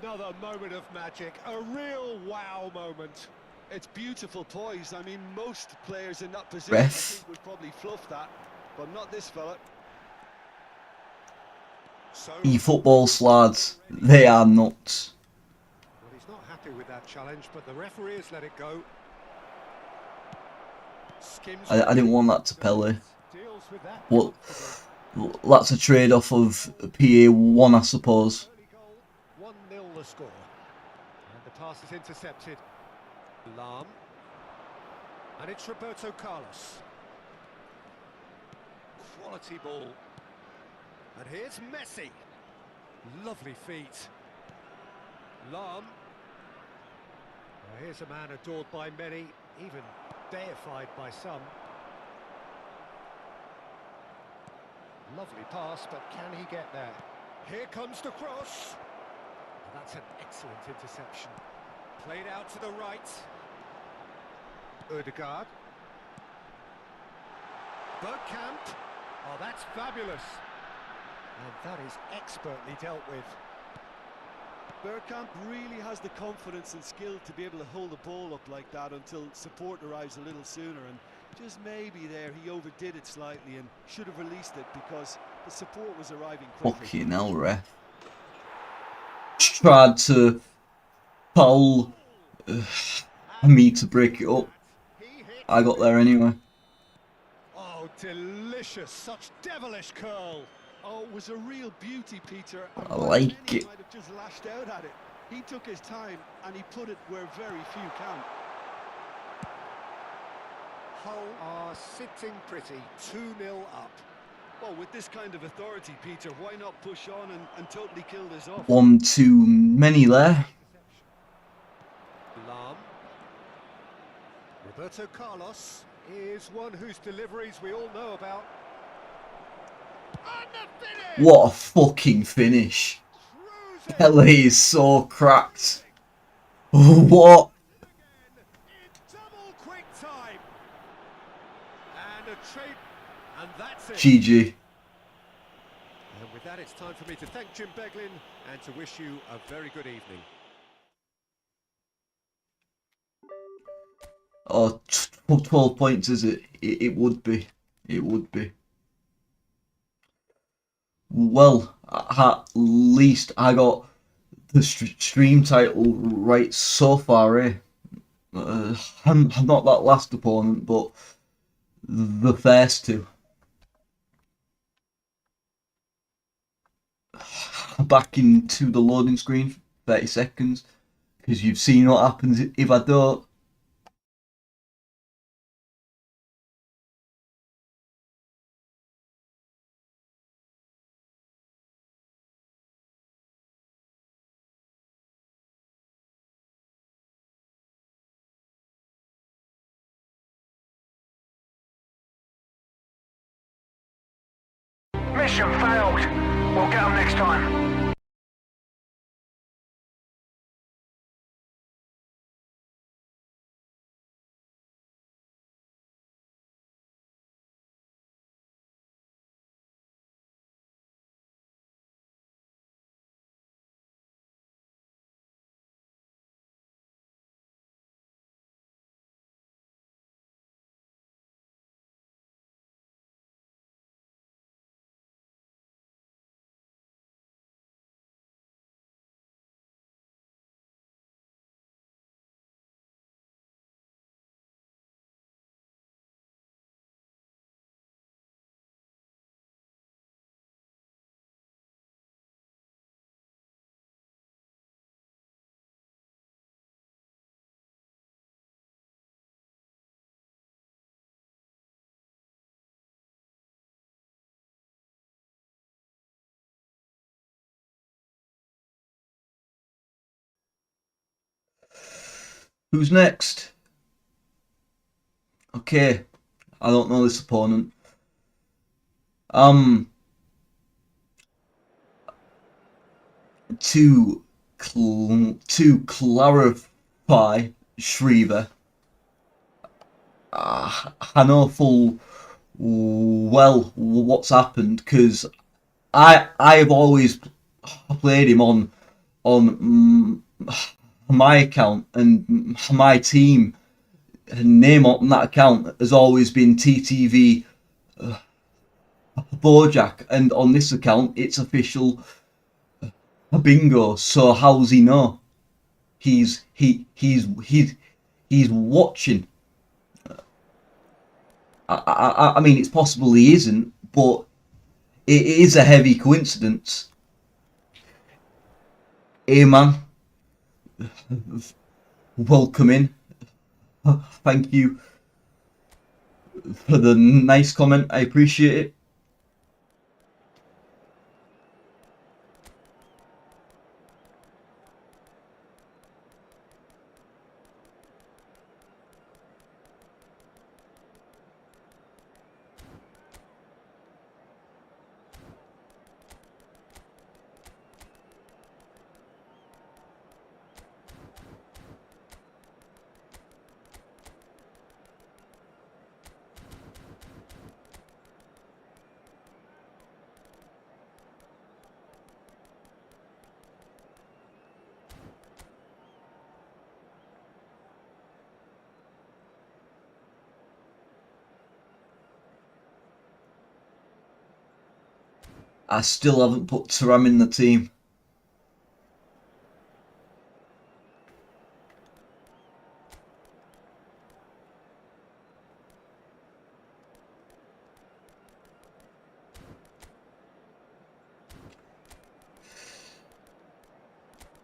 Another moment of magic, a real wow moment. It's beautiful poise. I mean, most players in that position Ref. I think would probably fluff that, but not this fella. So, eFootball slads, they are nuts. well, he's not happy with that challenge, but the referee has let it go. Skims I didn't want that to Pele. deals with that Well, comfortably. that's a trade-off of PA1, I suppose. Early goal, 1-0 the score. And the pass is intercepted. Lam. And it's Roberto Carlos. Quality ball. And here's Messi. Lovely feet. Lam. Here's a man adored by many, even deified by some. Lovely pass, but can he get there? Here comes the cross. That's an excellent interception. Played out to the right. Ødegaard. Bergkamp. Oh, that's fabulous. And that is expertly dealt with. Bergkamp really has the confidence and skill to be able to hold the ball up like that until support arrives a little sooner, and just maybe there he overdid it slightly and should have released it because the support was arriving quickly. Fucking hell, ref. Tried to foul me to break it up. He hit. I got there anyway. Oh, delicious. Such devilish curl. Oh, it was a real beauty, Peter. And I while like many it. might have just lashed out at it, he took his time and he put it where very few can. Hull are sitting pretty, 2-0 up. Well, with this kind of authority, Peter, why not push on and totally kill this off? One too many there. Lam. Roberto Carlos is one whose deliveries we all know about. And the finish! What a fucking finish. Cruising Pele is so cracked. What? again in double quick time. And a trade, and that's it. GG. And with that, it's time for me to thank Jim Beglin and to wish you a very good evening. Oh, 12 points, is it? It would be. It would be. Well, at least I got the stream title right so far, eh? Not that last opponent, but the first two. Back into the loading screen for 30 seconds, because you've seen what happens if I don't. Mission failed. We'll get them next time. Who's next? Okay, I don't know this opponent. To clarify, Shriver, I know full well what's happened because I've always played him on my account, and my team name on that account has always been TTV Bojack, and on this account it's official bingo. So how's he know? He's watching. I mean, it's possible he isn't, but it is a heavy coincidence. Hey man, welcome in. Thank you for the nice comment. I appreciate it. I still haven't put Thuram in the team.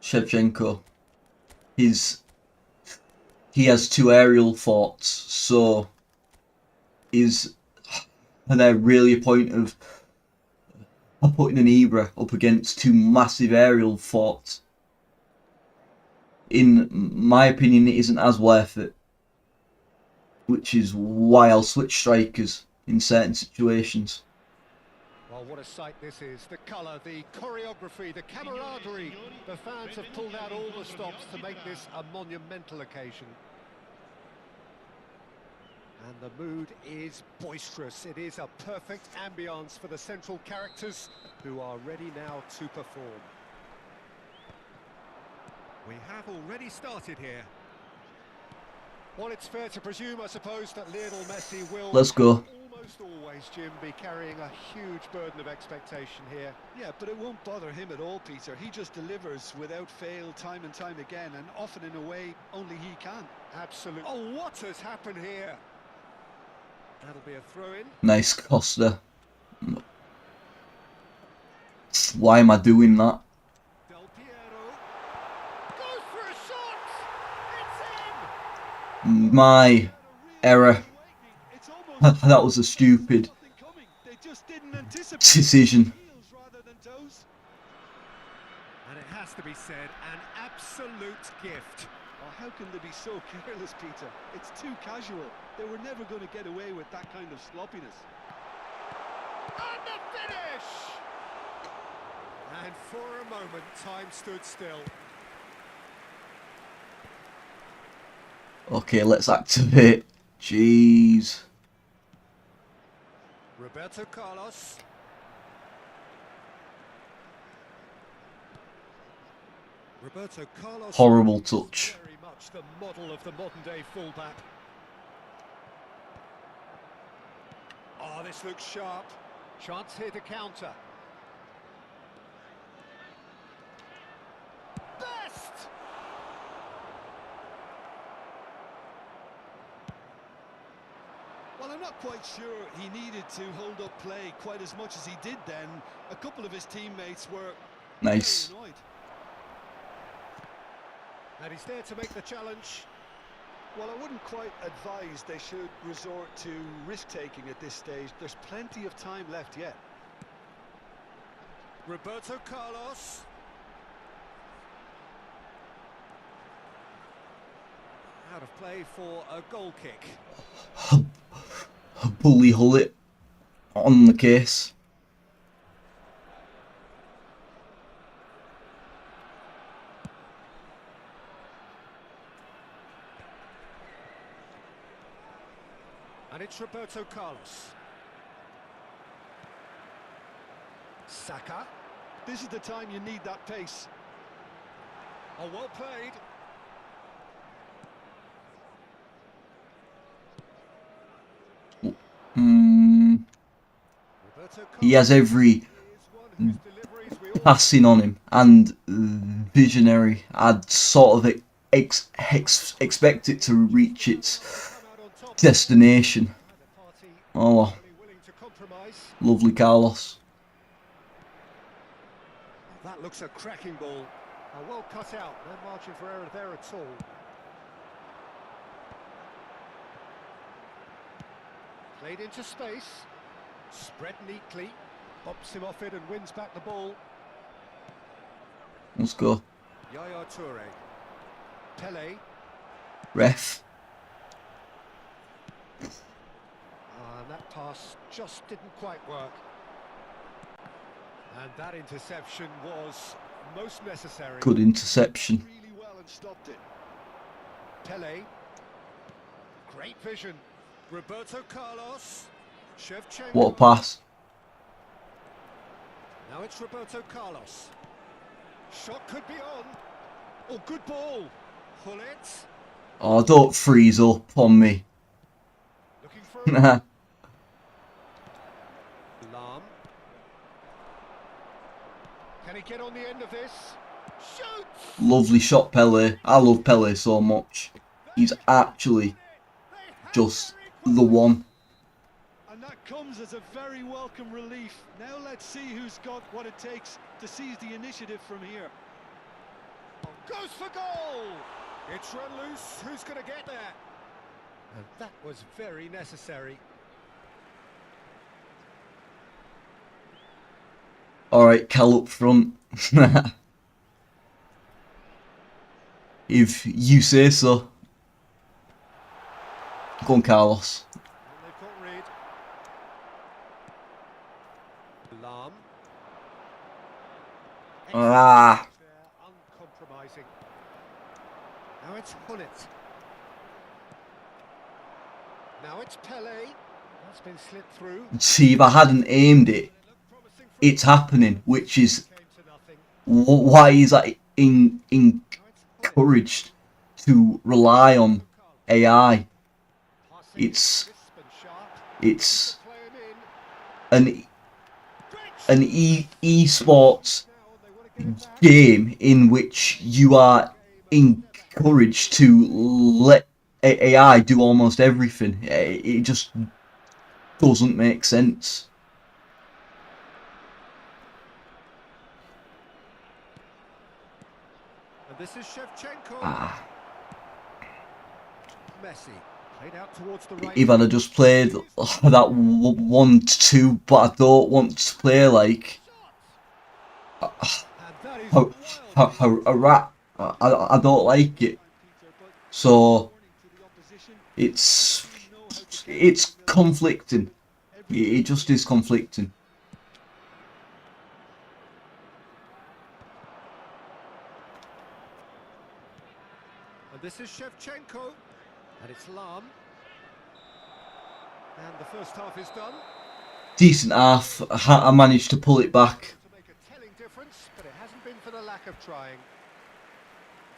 Shevchenko. He has two aerial thoughts, so is there really a point of putting an Ibra up against two massive aerial thoughts? In my opinion, it isn't as worth it, which is why I'll switch strikers in certain situations. Well, what a sight this is. The colour, the choreography, the camaraderie. The fans have pulled out all the stops to make this a monumental occasion. And the mood is boisterous. It is a perfect ambience for the central characters who are ready now to perform. We have already started here. Well, it's fair to presume, I suppose, that Lionel Messi will... Let's go. Almost always, Jim, be carrying a huge burden of expectation here. Yeah, but it won't bother him at all, Peter. He just delivers without fail time and time again, and often in a way only he can. Absolutely. Oh, what has happened here? That'll be a throw-in. Nice Costa. Why am I doing that? Del Piero goes for a shot. It's in. My error. That was a stupid decision. And it has to be said, an absolute gift. Oh, how can they be so careless, Peter? It's too casual. They were never going to get away with that kind of sloppiness. And the finish! And for a moment, time stood still. Okay, let's activate. Jeez. Roberto Carlos. Roberto Carlos. Horrible touch. Very much the model of the modern-day fullback. Oh, this looks sharp. Chance here to counter. Best! Well, I'm not quite sure he needed to hold up play quite as much as he did then. A couple of his teammates were Nice. very annoyed. And he's there to make the challenge. Well, I wouldn't quite advise they should resort to risk-taking at this stage. There's plenty of time left yet. Roberto Carlos. play for a goal kick. Bully Hullet on the case. And it's Roberto Carlos. Saka. This is the time you need that pace. Oh, well played. Roberto He has Carlos every is one whose deliveries we all passing on him and visionary. I'd sort of expect it to reach its come out on top. destination. And the party Oh, really willing to compromise. lovely Carlos. That looks a cracking ball. Oh, well cut out. No margin for error there at all. Played into space. Spread neatly. Bops him off it and wins back the ball. Let's go. Yaya Toure. Pele. Ref. And that pass just didn't quite work. And that interception was most necessary. Good interception. Really well and stopped it. Pele. Great vision. Roberto Carlos. Shevchenko. What a pass. Now it's Roberto Carlos. Shot could be on. Oh, good ball. Hullet. Oh, don't freeze up on me. Looking for a Lam. Can he get on the end of this? Shoots! Lovely shot, Pele. I love Pele so much. He's actually just the one. And that comes as a very welcome relief. Now let's see who's got what it takes to seize the initiative from here. Goes for goal! It's run loose. Who's going to get there? And that was very necessary. Alright, Cal up front. If you say so. Go on, Carlos. And they've got rid. Lam. Ah. Uncompromising. Now it's Hullet. Now it's Pele. That's been slipped through. See, if I hadn't aimed it, They look promising from it's happening, which is came to nothing. why is I Now it's Hullet. encouraged to rely on AI. Passing It's crisp and sharp. it's Play him in. an esports Now they want to get it back. game in which you are encouraged to let AI do almost everything. It just doesn't make sense. And this is Shevchenko. Ah, Messi played out towards the right. if I'd have just played that 1-2, but I don't want to play like And that is a rat. I don't like it. So it's conflicting. It just is conflicting. And this is Shevchenko. And it's Lam. And the first half is done. Decent half. I managed to pull it back. To make a telling difference, but it hasn't been for the lack of trying.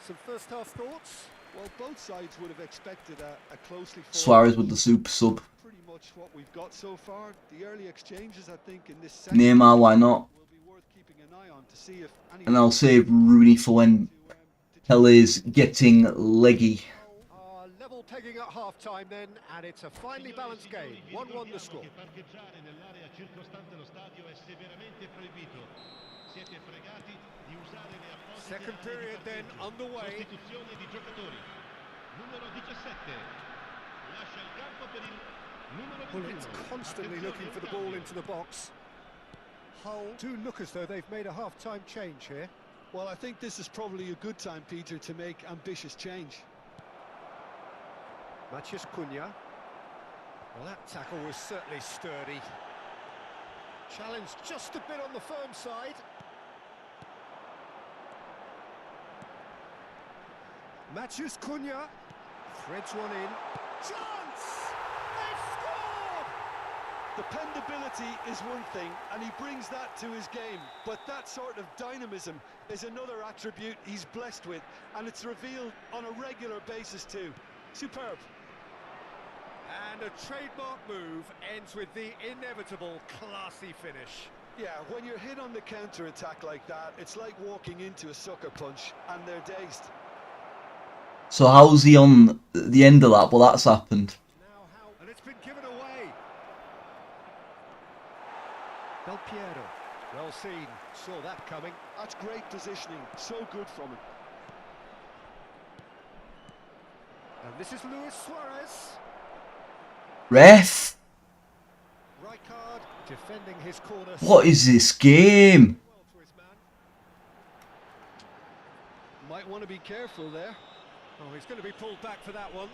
Some first half thoughts? Well, both sides would have expected a closely fought Suarez with the super sub. pretty much what we've got so far. The early exchanges, I think, in this second Neymar, why not? will be worth keeping an eye on to see if any And I'll save Rooney for when Pele's getting leggy. Level pegging at half time then, and it's a finely balanced game. 1-1 the score. Second period then underway. Hullet's constantly looking for the ball into the box. Hull do look as though they've made a half-time change here. Well, I think this is probably a good time, Peter, to make ambitious change. Matheus Cunha. Well, that tackle was certainly sturdy. Challenge just a bit on the firm side. Matheus Cunha threads one in. Chance! They've scored! Dependability is one thing, and he brings that to his game, but that sort of dynamism is another attribute he's blessed with, and it's revealed on a regular basis too. Superb. And a trademark move ends with the inevitable classy finish. Yeah, when you're hit on the counter-attack like that, it's like walking into a sucker punch, and they're dazed. So how's he on the end of that? Well, that's happened. Now how, and it's been given away. Del Piero, well seen, saw that coming. That's great positioning, so good from him. And this is Luis Suarez. Ref? Right card, defending his corner. What is this game? Well to his man. Might want to be careful there. Oh, he's going to be pulled back for that one.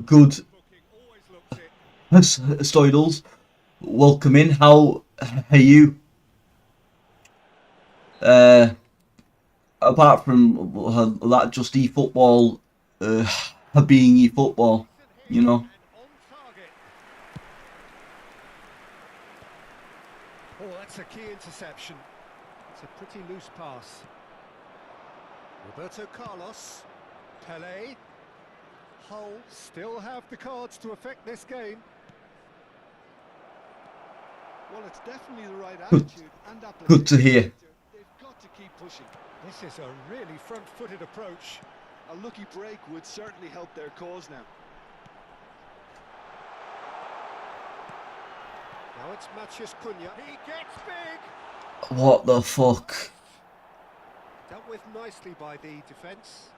Good. Looking, always looks it. Stoidles, welcome in. How are you? Apart from that, just eFootball being eFootball, you know. And on target. Oh, that's a key interception. It's a pretty loose pass. Roberto Carlos. Pelé. Hull still have the cards to affect this game. Well, it's definitely the right Good. attitude and application. Good to hear. They've got to keep pushing. This is a really front-footed approach. A lucky break would certainly help their cause now. Now it's Matheus Cunha. He gets big. What the fuck? Dealt with nicely by the defence.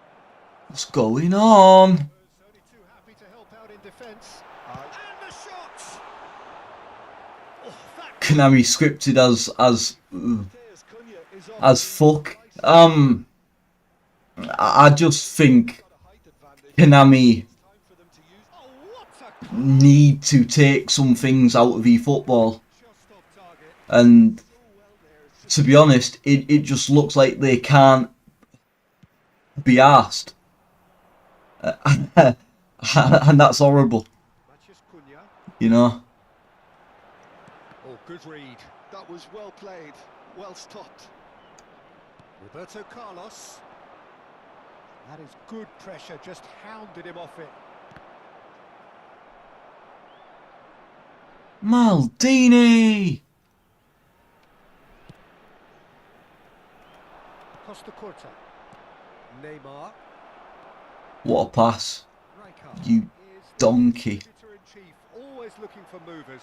What's going on? Only too happy to help out in defence. And the shot. Oh, that Konami scripted as fuck. I just think Konami oh, what a need to take some things out of eFootball, just off target. and to be honest, it just looks like they can't be arsed. And that's horrible, Matheus Cunha. you know. Oh, good read. That was well played, well stopped. Roberto Carlos. That is good pressure, just hounded him off it. Maldini! Costa Corta. Neymar. What a pass, Rijkaard you is the donkey. editor-in-chief, always looking for movers.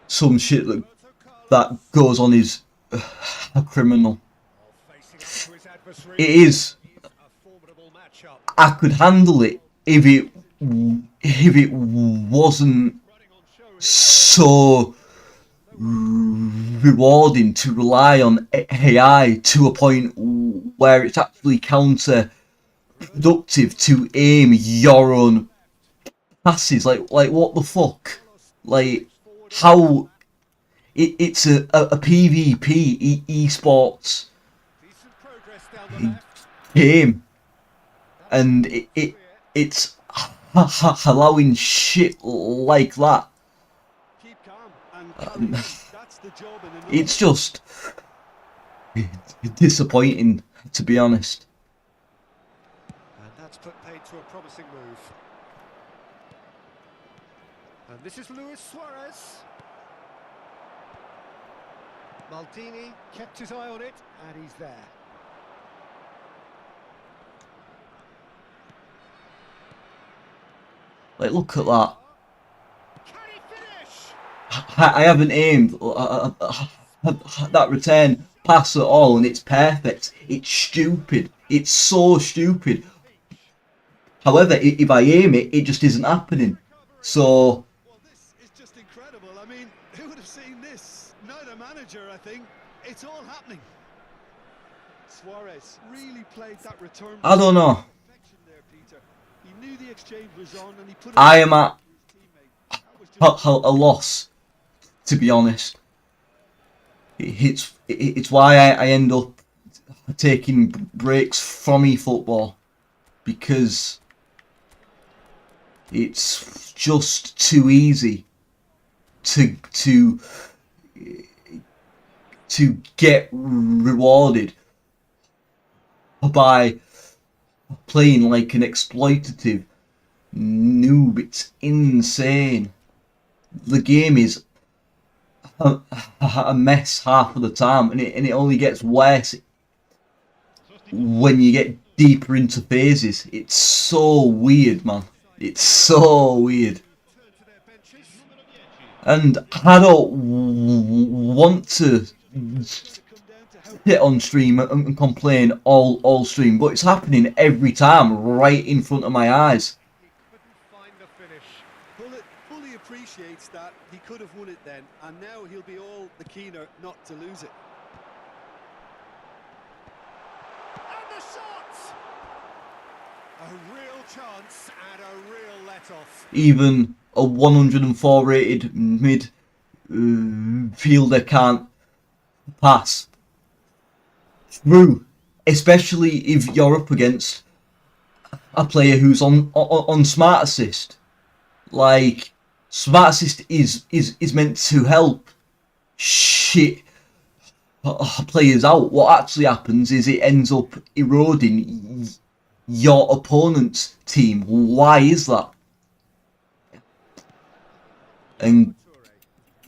Some shit Roberto Carlos. that goes on is a criminal. Oh, facing up to his adversary. It is. A formidable matchup. I could handle it if it wasn't Running on show here. so rewarding to rely on AI to a point where it's actually counterproductive to aim your own passes. Like what the fuck? Like how it's a PvP esports Decent progress down the left. game, and it's allowing shit like that. Keep calm and carry on. That's the job in a It's just disappointing, to be honest. And that's put paid to a promising move. And this is Luis Suarez. Maldini kept his eye on it, and he's there. Like, look at that. Can he finish? I haven't aimed that return pass at all, and it's perfect. It's stupid. It's so stupid. However, if I aim it, it just isn't happening. So, Well, this is just incredible. I mean, who would have seen this? Not a manager, I think. It's all happening. Suarez really played that return. I don't know. Perfection there, Peter. He knew the exchange was on and he put it I am at to his teammate. That was just a loss, to be honest. It's why I end up taking breaks from eFootball, because it's just too easy to get rewarded by playing like an exploitative noob. It's insane. The game is a mess half of the time, and it only gets worse when you get deeper into phases. It's so weird, man. It's so weird. And I don't want to sit on stream and complain all stream, but it's happening every time right in front of my eyes. Find the finish. Bullet fully appreciates that he could have won it then, and now he'll be all the keener not to lose it. And the shot! A real chance and a real let-off. Even a 104 rated mid fielder can't pass through, especially if you're up against a player who's on smart assist. Like, smart assist is meant to help shit players out. What actually happens is it ends up eroding your opponent's team. Why is that? And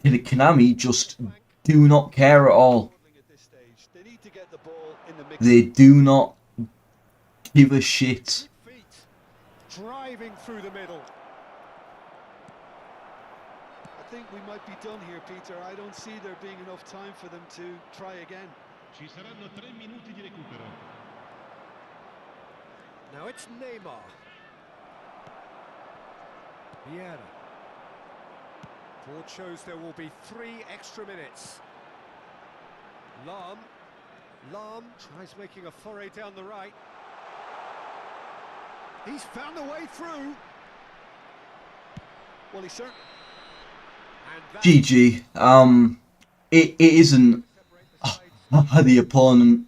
Konami just do not care at all. At this stage, they need to get the ball in the mix. They do not give a shit. Feet driving through the middle. I think we might be done here, Peter. I don't see there being enough time for them to try again. Ci saranno 3 minuti di recupero. Now it's Neymar. Vieira. Board shows there will be 3 extra minutes. Lam tries making a foray down the right. He's found a way through. Well, he certainly... And that GG. It isn't the opponent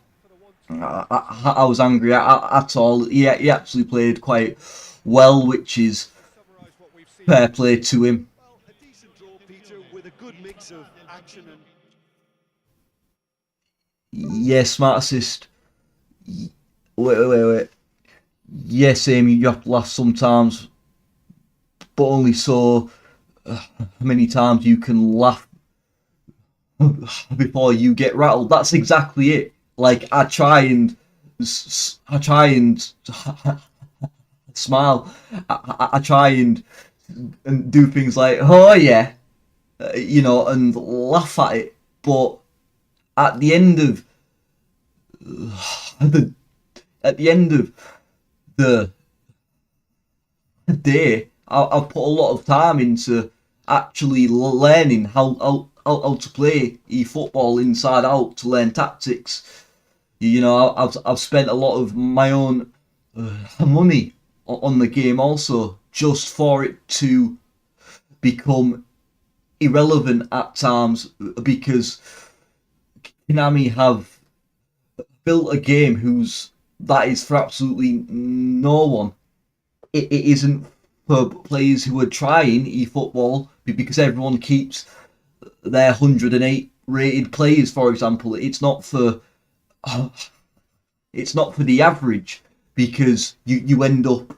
I was angry at all. He actually played quite well, which is summarise what we've seen. fair play to him. Well, a decent draw, Peter, with a good mix of action and... Yeah, smart assist. Wait. Yes, Amy, you have to laugh sometimes, but only so many times you can laugh before you get rattled. That's exactly it. Like, I try and smile. I try and do things like, oh yeah, and laugh at it. But at the end of the day, I've put a lot of time into actually learning how to play eFootball inside out, to learn tactics. I've spent a lot of my own money on the game also, just for it to become irrelevant at times, because Konami have built a game that is for absolutely no one. It isn't for players who are trying eFootball, because everyone keeps their 108 rated players, for example. It's not for the average, because you end up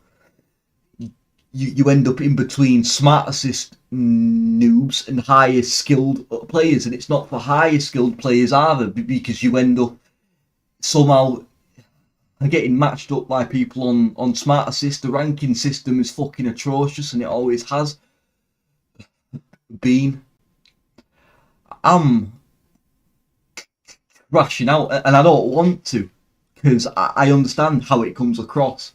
in between smart assist noobs and higher skilled players, and it's not for higher skilled players either, because you end up somehow getting matched up by people on smart assist. The ranking system is fucking atrocious, and it always has been. I'm crashing out, and I don't want to, because I understand how it comes across,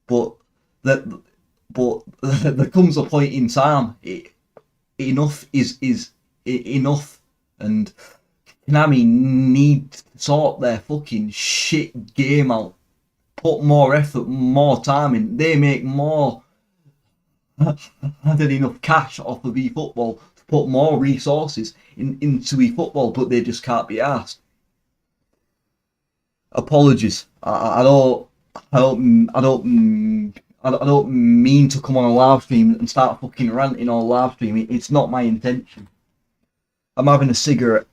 but there comes a point in time, enough is enough, and Konami need to sort their fucking shit game out. Put more effort, more time in. They make more than enough cash off of eFootball to put more resources into eFootball, but they just can't be asked. Apologies. I don't mean to come on a live stream and start fucking ranting on a live stream. It's not my intention. I'm having a cigarette.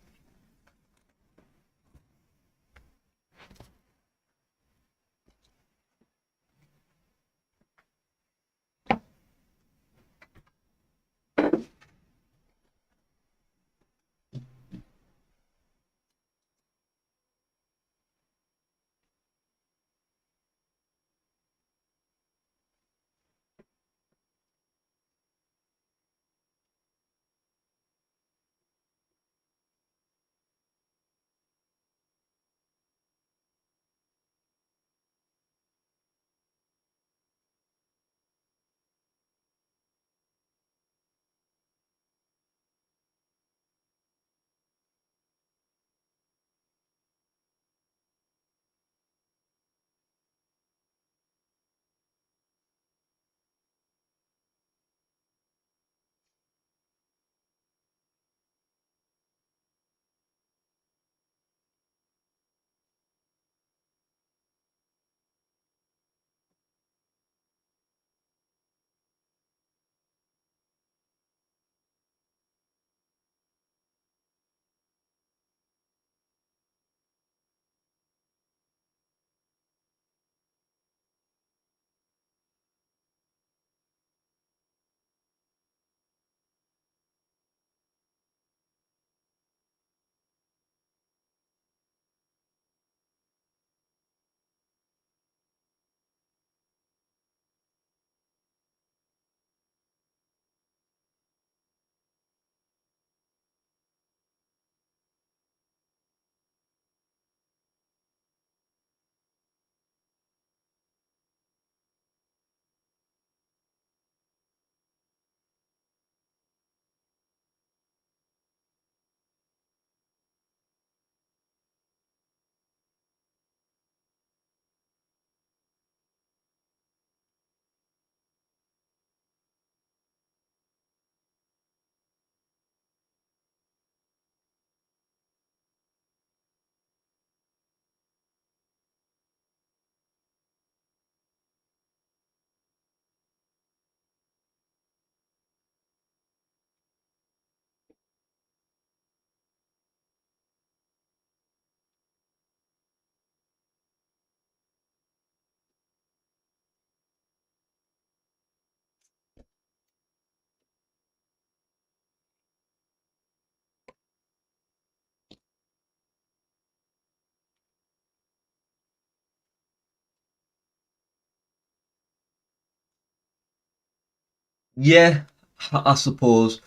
Yeah, I suppose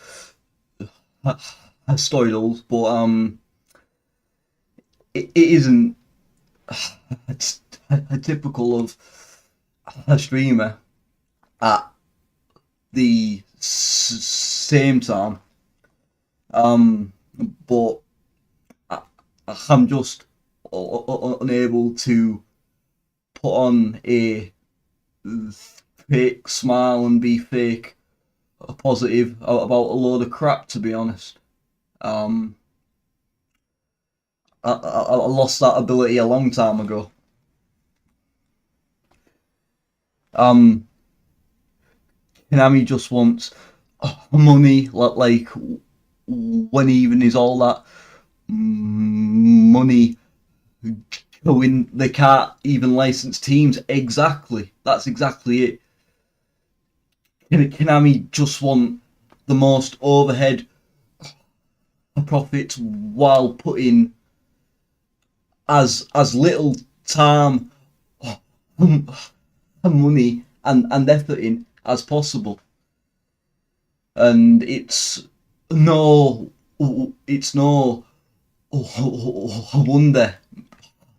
historians, but it isn't a typical of a streamer at the same time. But I, I'm just unable to put on a fake smile and be fake positive about a load of crap. To be honest, um, I lost that ability a long time ago. Um, Konami just wants money, like when even is all that money going? They can't even license teams. Exactly, that's exactly it. Konami just want the most overhead profits while putting as little time, money and effort in as possible. And no it's no wonder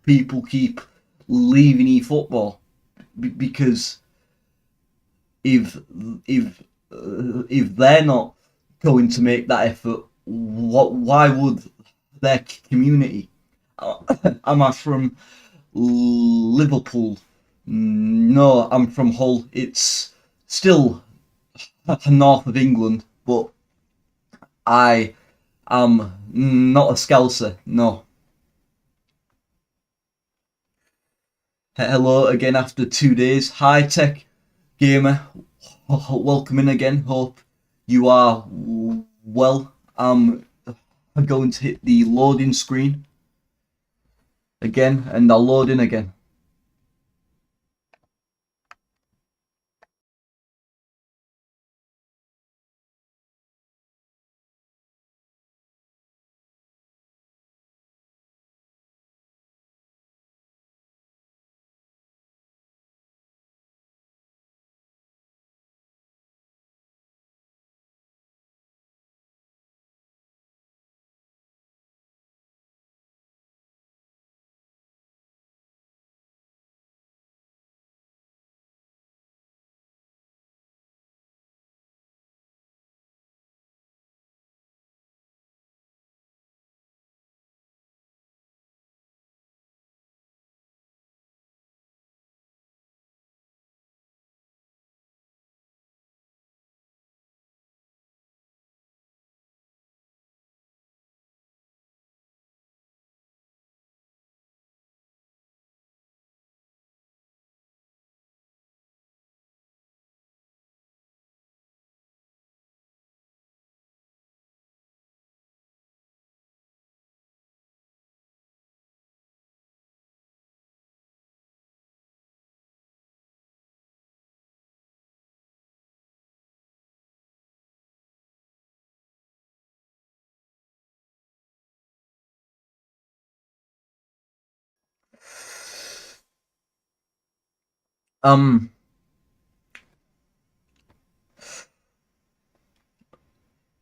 people keep leaving eFootball, because if if if they're not going to make that effort, why would their community. Am I from Liverpool? No, I'm from Hull. It's still north of England, but I am not a Scouser, no. Hello again after 2 days. Hi Tech Gamer, welcome in again. Hope you are well. I'm going to hit the loading screen again, and I'll load in again.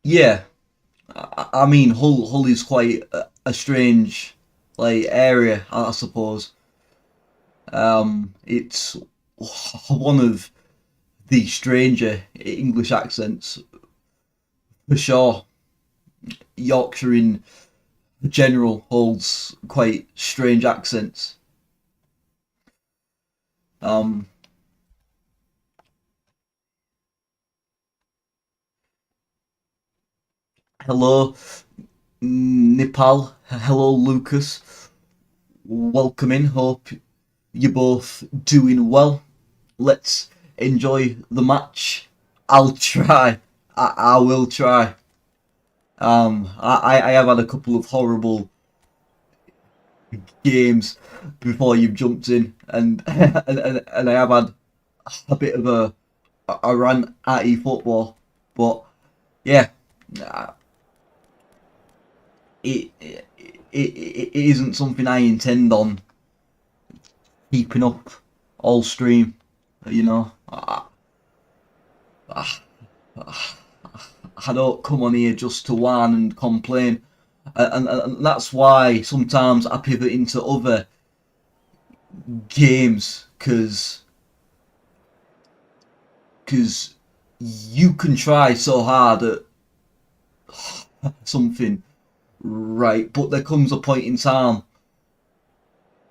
Yeah, I mean Hull is quite a strange like area, I suppose. It's one of the stranger English accents for sure. Yorkshire in general holds quite strange accents. Um, Hello, Nepal. Hello, Lucas. Welcome in. Hope you're both doing well. Let's enjoy the match. I'll try. I will try. I have had a couple of horrible games before you've jumped in, and and I have had a bit of a rant at eFootball, but yeah, it isn't something I intend on keeping up all stream. You know, I don't come on here just to whine and complain, and that's why sometimes I pivot into other games because you can try so hard at something, right, but there comes a point in time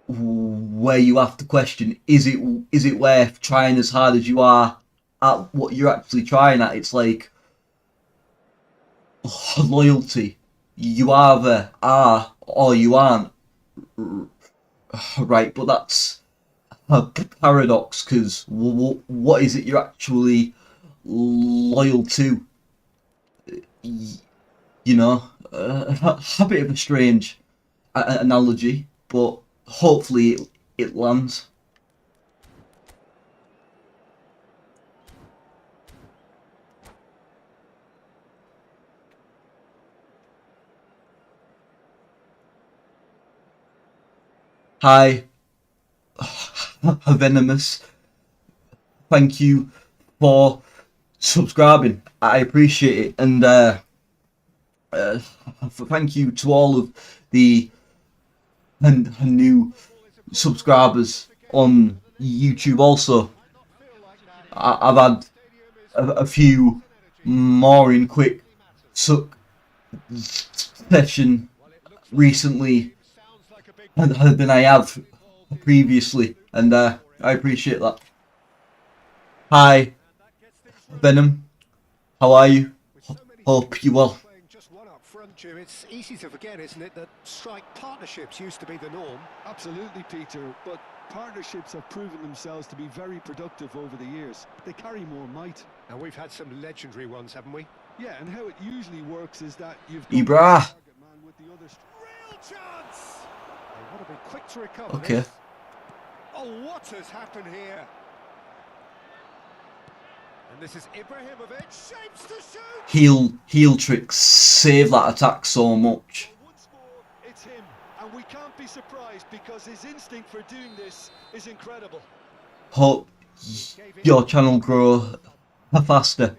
where you have to question: is it worth trying as hard as you are at what you're actually trying at? It's like loyalty. You either are or you aren't, right? But that's a paradox because what is it you're actually loyal to? You know, a bit of a strange analogy, but hopefully it lands. Hi, Venomous. Thank you for subscribing. I appreciate it, and thank you to all of the new subscribers on YouTube. Also, I've had a few more in quick succession recently than I have previously, and I appreciate that. Hi, Venom. How are you? Hope you well. Just one up front, Jim. It's easy to forget, isn't it, that strike partnerships used to be the norm. Absolutely, Peter, but partnerships have proven themselves to be very productive over the years. They carry more might. And we've had some legendary ones, haven't we? Yeah, and how it usually works is that you've Ibra. the target man with the other Real chance! They want to be quick to recover Okay. this. Oh, what has happened here? And this is Ibrahimovic, shapes to shoot! Heel tricks save that attack so much. Well, once more, it's him, and we can't be surprised because his instinct for doing this is incredible. Hope your channel grow faster.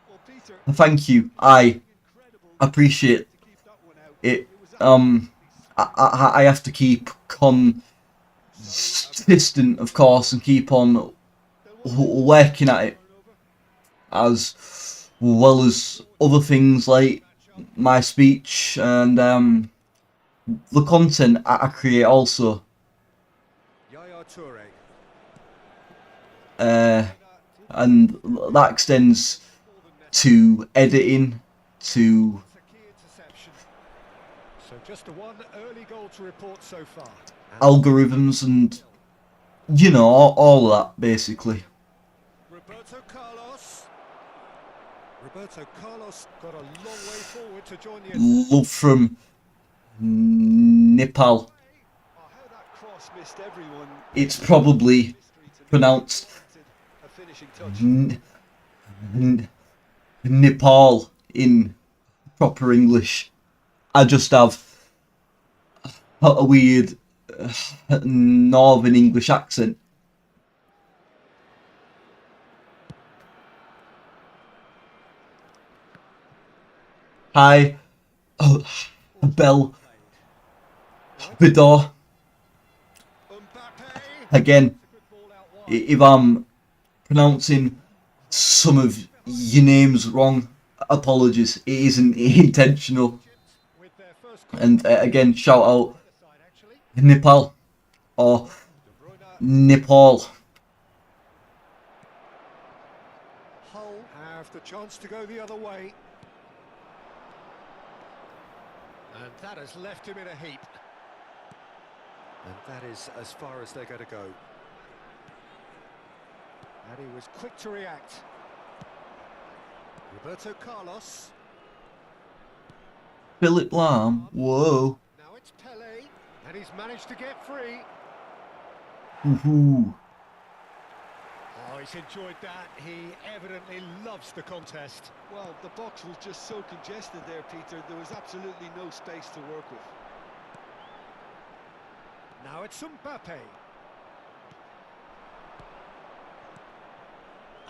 Well, Peter, Thank you. I appreciate to keep that one out. it. It was I have to keep consistent, of course, and keep on working at it, as well as other things like my speech and the content I create also. Yaya Toure. And that extends to editing, to It's a key interception. So just one early goal to report so far. algorithms and, you know, all of that, basically. Roberto Carlos. Roberto Carlos got a long way forward to join the Love from Nepal. Oh, how that cross missed everyone. It's probably pronounced A finishing touch. Nepal in proper English. I just have a weird Northern English accent. Hi, Bell Bidor. Mbappe. Again, Good ball out wide. if I'm pronouncing some of your names wrong, apologies. It isn't intentional. With their first And again, shout out side, actually. Nepal or De Bruyne. Nepal. Hull have the chance to go the other way. And that has left him in a heap. And that is as far as they're going to go. And he was quick to react. Roberto Carlos. Philip Lahm. Whoa. Now it's Pele. And he's managed to get free. Woohoo. Oh, he's enjoyed that. He evidently loves the contest. Well, the box was just so congested there, Peter. There was absolutely no space to work with. Now it's Mbappe.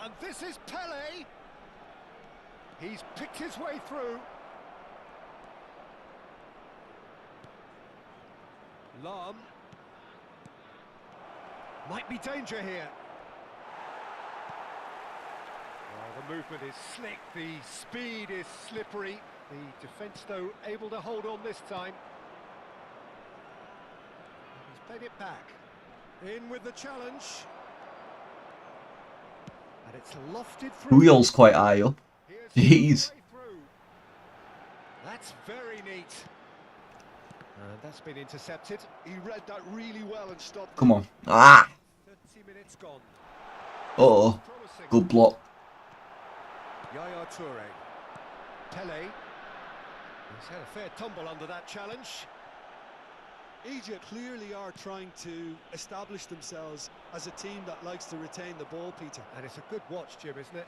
And this is Pele. He's picked his way through. Lahm. Might be danger here. Well, the movement is slick, the speed is slippery. The defence, though, able to hold on this time. He's played it back. In with the challenge. And it's lofted through. Wheel's quite high up. Here's Jeez. the way through. That's very neat. And that's been intercepted. He read that really well and stopped. Come on. Ah. 30 minutes gone. Uh-oh. Promising. Good block. Yaya Toure. Pele. He's had a fair tumble under that challenge. Egypt clearly are trying to establish themselves as a team that likes to retain the ball, Peter. And it's a good watch, Jim, isn't it?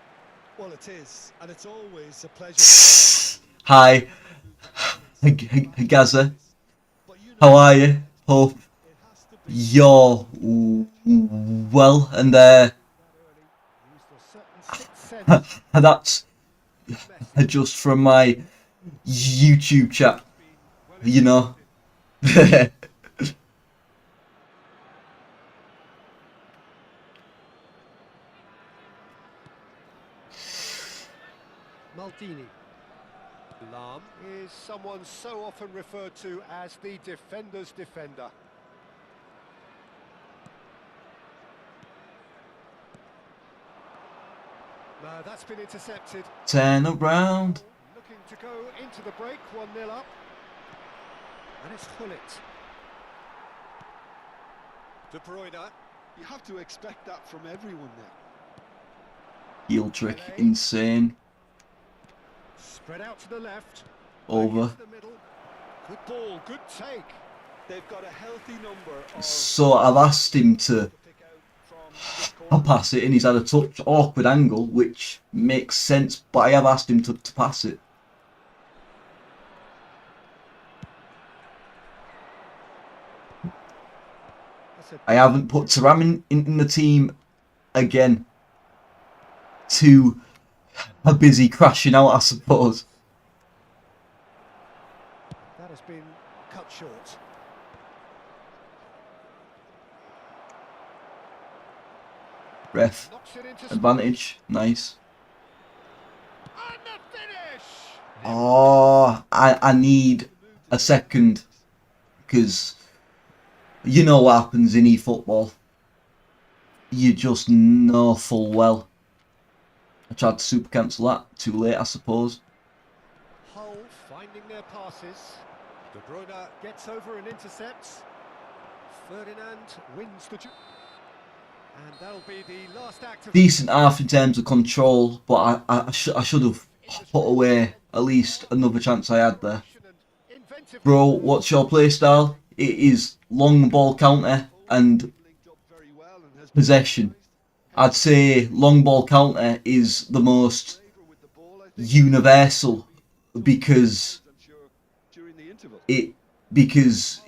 Well, it is, and it's always a pleasure. Hi, Gaza. But you know, How are you? Hope it has to be you're well, and Used a certain sixth sense. that's just from my YouTube chat, you know. Maldini. Lahm is someone so often referred to as the defender's defender. No, that's been intercepted. Turn around. Looking to go into the break, 1-0 up. And it's Hullet. De Bruyne. You have to expect that from everyone now. Heel trick, insane. Spread out to the left. Over. The middle. Good ball, good take. They've got a healthy number of... So I've asked him to pick out from this corner. pass it, and he's had a touch awkward angle, which makes sense, but I have asked him to pass it. I haven't put Thuram in the team again. Too busy crashing out, I suppose. That has been cut short. Ref. Knocks it into Advantage. Nice. and the finish. Oh, I need a second. Because you know what happens in eFootball. You just know full well. I tried to super cancel that. Too late, I suppose. Hull finding their passes. De Bruyne gets over and intercepts. Ferdinand wins the... And that'll be the last act of... Decent half in terms of control, but I should have put away at least another chance I had there. Bro, what's your play style? It is long ball counter and possession. I'd say long ball counter is the most universal because because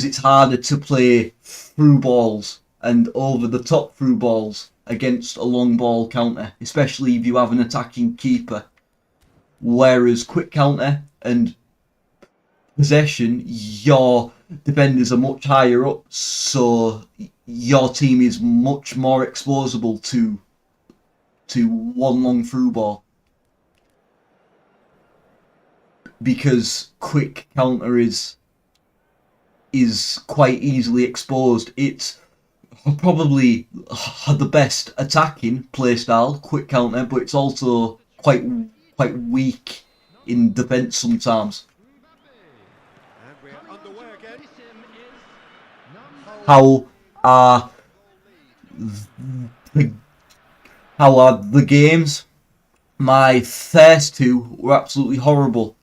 it's harder to play through balls and over the top through balls against a long ball counter, especially if you have an attacking keeper. Whereas quick counter and possession, your defenders are much higher up, so your team is much more exposable to one long through ball. Because quick counter is quite easily exposed. It's probably the best attacking playstyle, quick counter, but it's also quite weak in defence sometimes. And we're underway again. How are the games? My first two were absolutely horrible.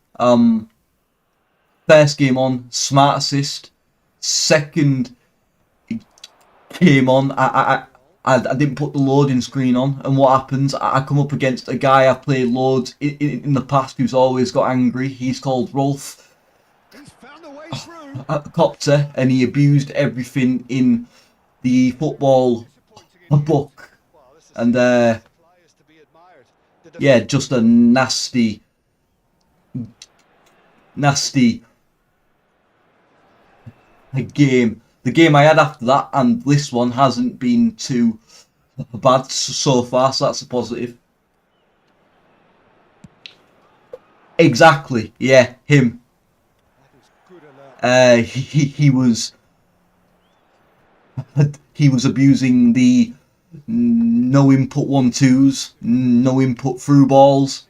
First game on, smart assist. Second game on, I didn't put the loading screen on, and what happens? I come up against a guy I've played loads in the past who's always got angry. He's called Rolf. He's found a way through. Copter, and he abused everything in the football book. And yeah, just a nasty game. The game I had after that and this one hasn't been too bad so far, so that's a positive. Exactly, yeah, him. He was abusing the no input 1-2s, no input through balls,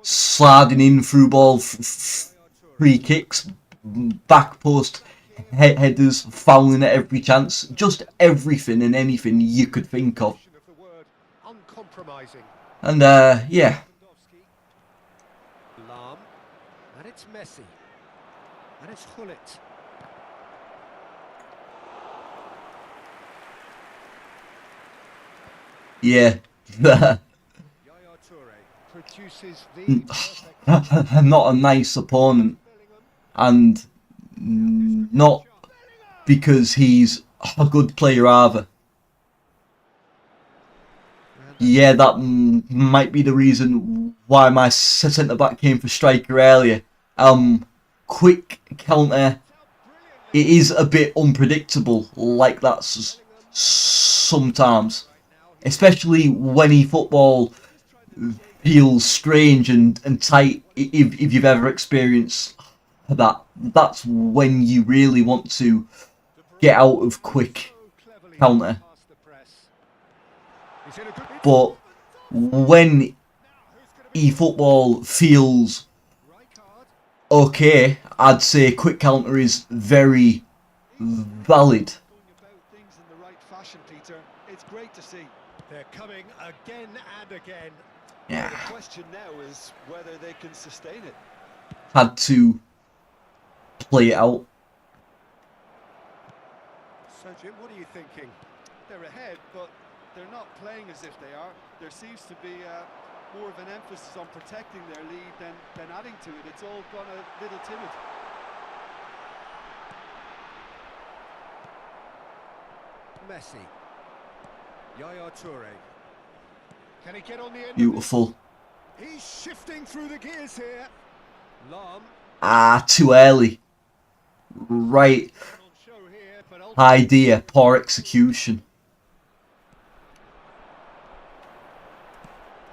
sliding in through ball, free kicks, back post headers, fouling at every chance, just everything and anything you could think of. And yeah. Lahm, and it's Messi, and it's Hullet. Yeah. Produces the Not a nice opponent, and not because he's a good player either. Yeah, that might be the reason why my centre back came for striker earlier. Quick counter, it is a bit unpredictable like that sometimes, especially when eFootball feels strange and tight. If you've ever experienced that, that's when you really want to get out of quick counter. But when eFootball feels okay, I'd say quick counter is very valid. Things in the right fashion, Peter. It's great to see. They're coming again and again. Yeah, The question now is whether they can sustain it. had to play it out. So, Jim, what are you thinking? They're ahead, but they're not playing as if they are. There seems to be more of an emphasis on protecting their lead than adding to it. It's all gone a little timid. Messi. Yaya Toure. Can he get on the end of Beautiful. this? He's shifting through the gears here. Lam. Too early. Right On show here, but ultimately idea, poor execution.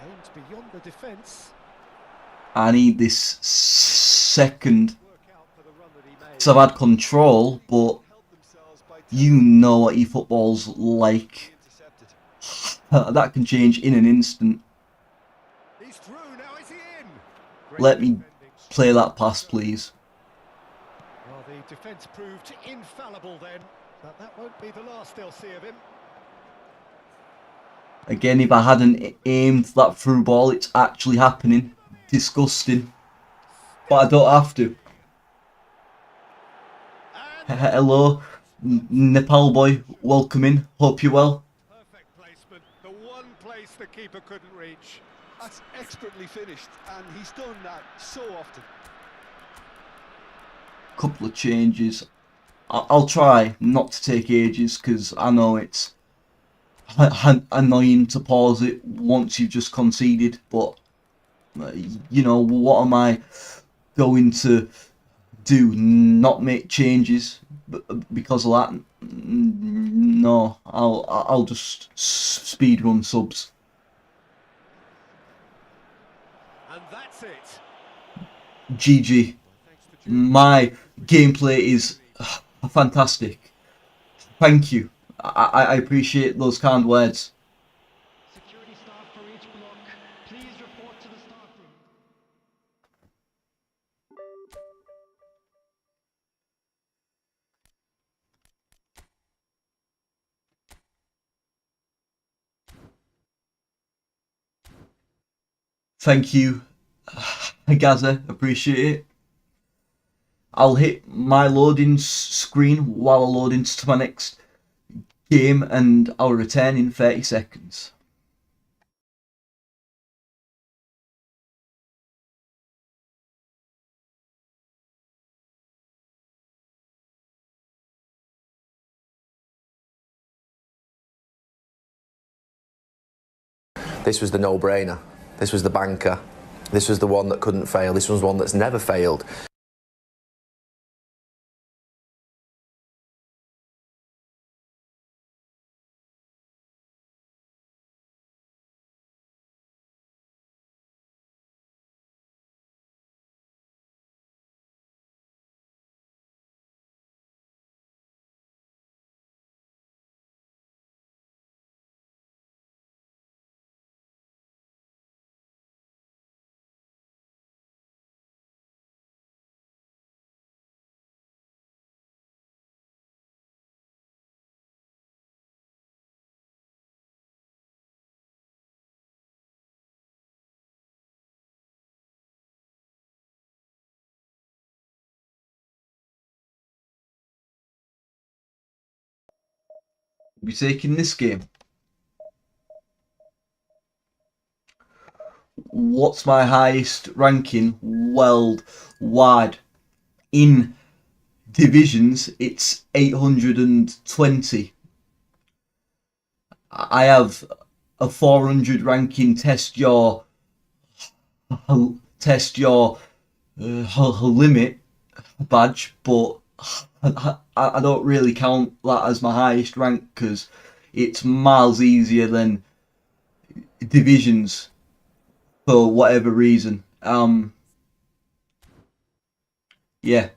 aimed beyond the defence. I need this second. Work out for the run that he made. Because I've had control, but Help themselves by you know what eFootball's like. intercepted. That can change in an instant. He's through, now is he in? Great Let me defending. play that pass, please. Well, the defence proved infallible then, but that won't be the last they'll see of him. Again, if I hadn't aimed that through ball, it's actually happening. Disgusting. But I don't have to. And Hello, Nepal boy. Welcome in. Hope you're well. perfect placement, the one place the keeper couldn't reach. That's expertly finished, and he's done that so often. Couple of changes. I'll try not to take ages because I know it's annoying to pause it once you've just conceded. But you know, what am I going to do? Not make changes because of that? No, I'll just speed run subs. And that's it. GG. Thanks to Jude. My gameplay is fantastic. Thank you. I appreciate those kind words. Security staff for each block, please report to the staff room. Thank you, Gaza. Appreciate it. I'll hit my loading screen while I load into my next game and I'll return in 30 seconds. This was the no-brainer. This was the banker. This was the one that couldn't fail. This was one that's never failed. We'll be taking this game. What's my highest ranking worldwide? In divisions, it's 820. I have a 400 ranking test your limit badge, but I don't really count that as my highest rank because it's miles easier than divisions. for whatever reason. Yeah.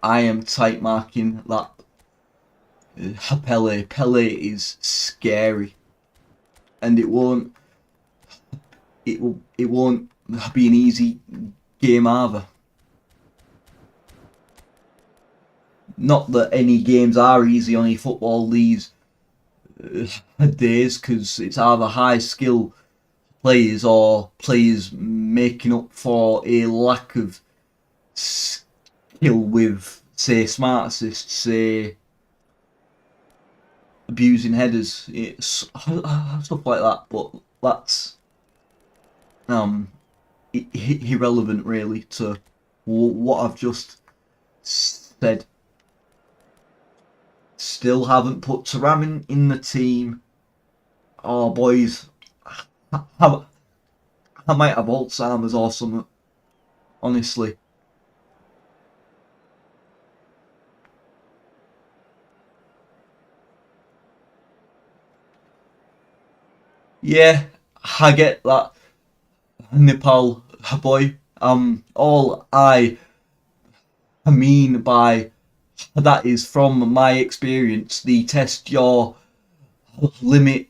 I am tight marking that Pele. Pele is scary, and it won't be an easy game either. Not that any games are easy on eFootball these days, because it's either high skill players or players making up for a lack of skill with, say, smart assists, say, abusing headers, it's stuff like that. But that's irrelevant really to what I've just said. Still haven't put Thuram in the team. Oh boys, I might have Alzheimer's or something, honestly. Yeah, I get that, Nepal boy. All I mean by that is, from my experience, the test your limit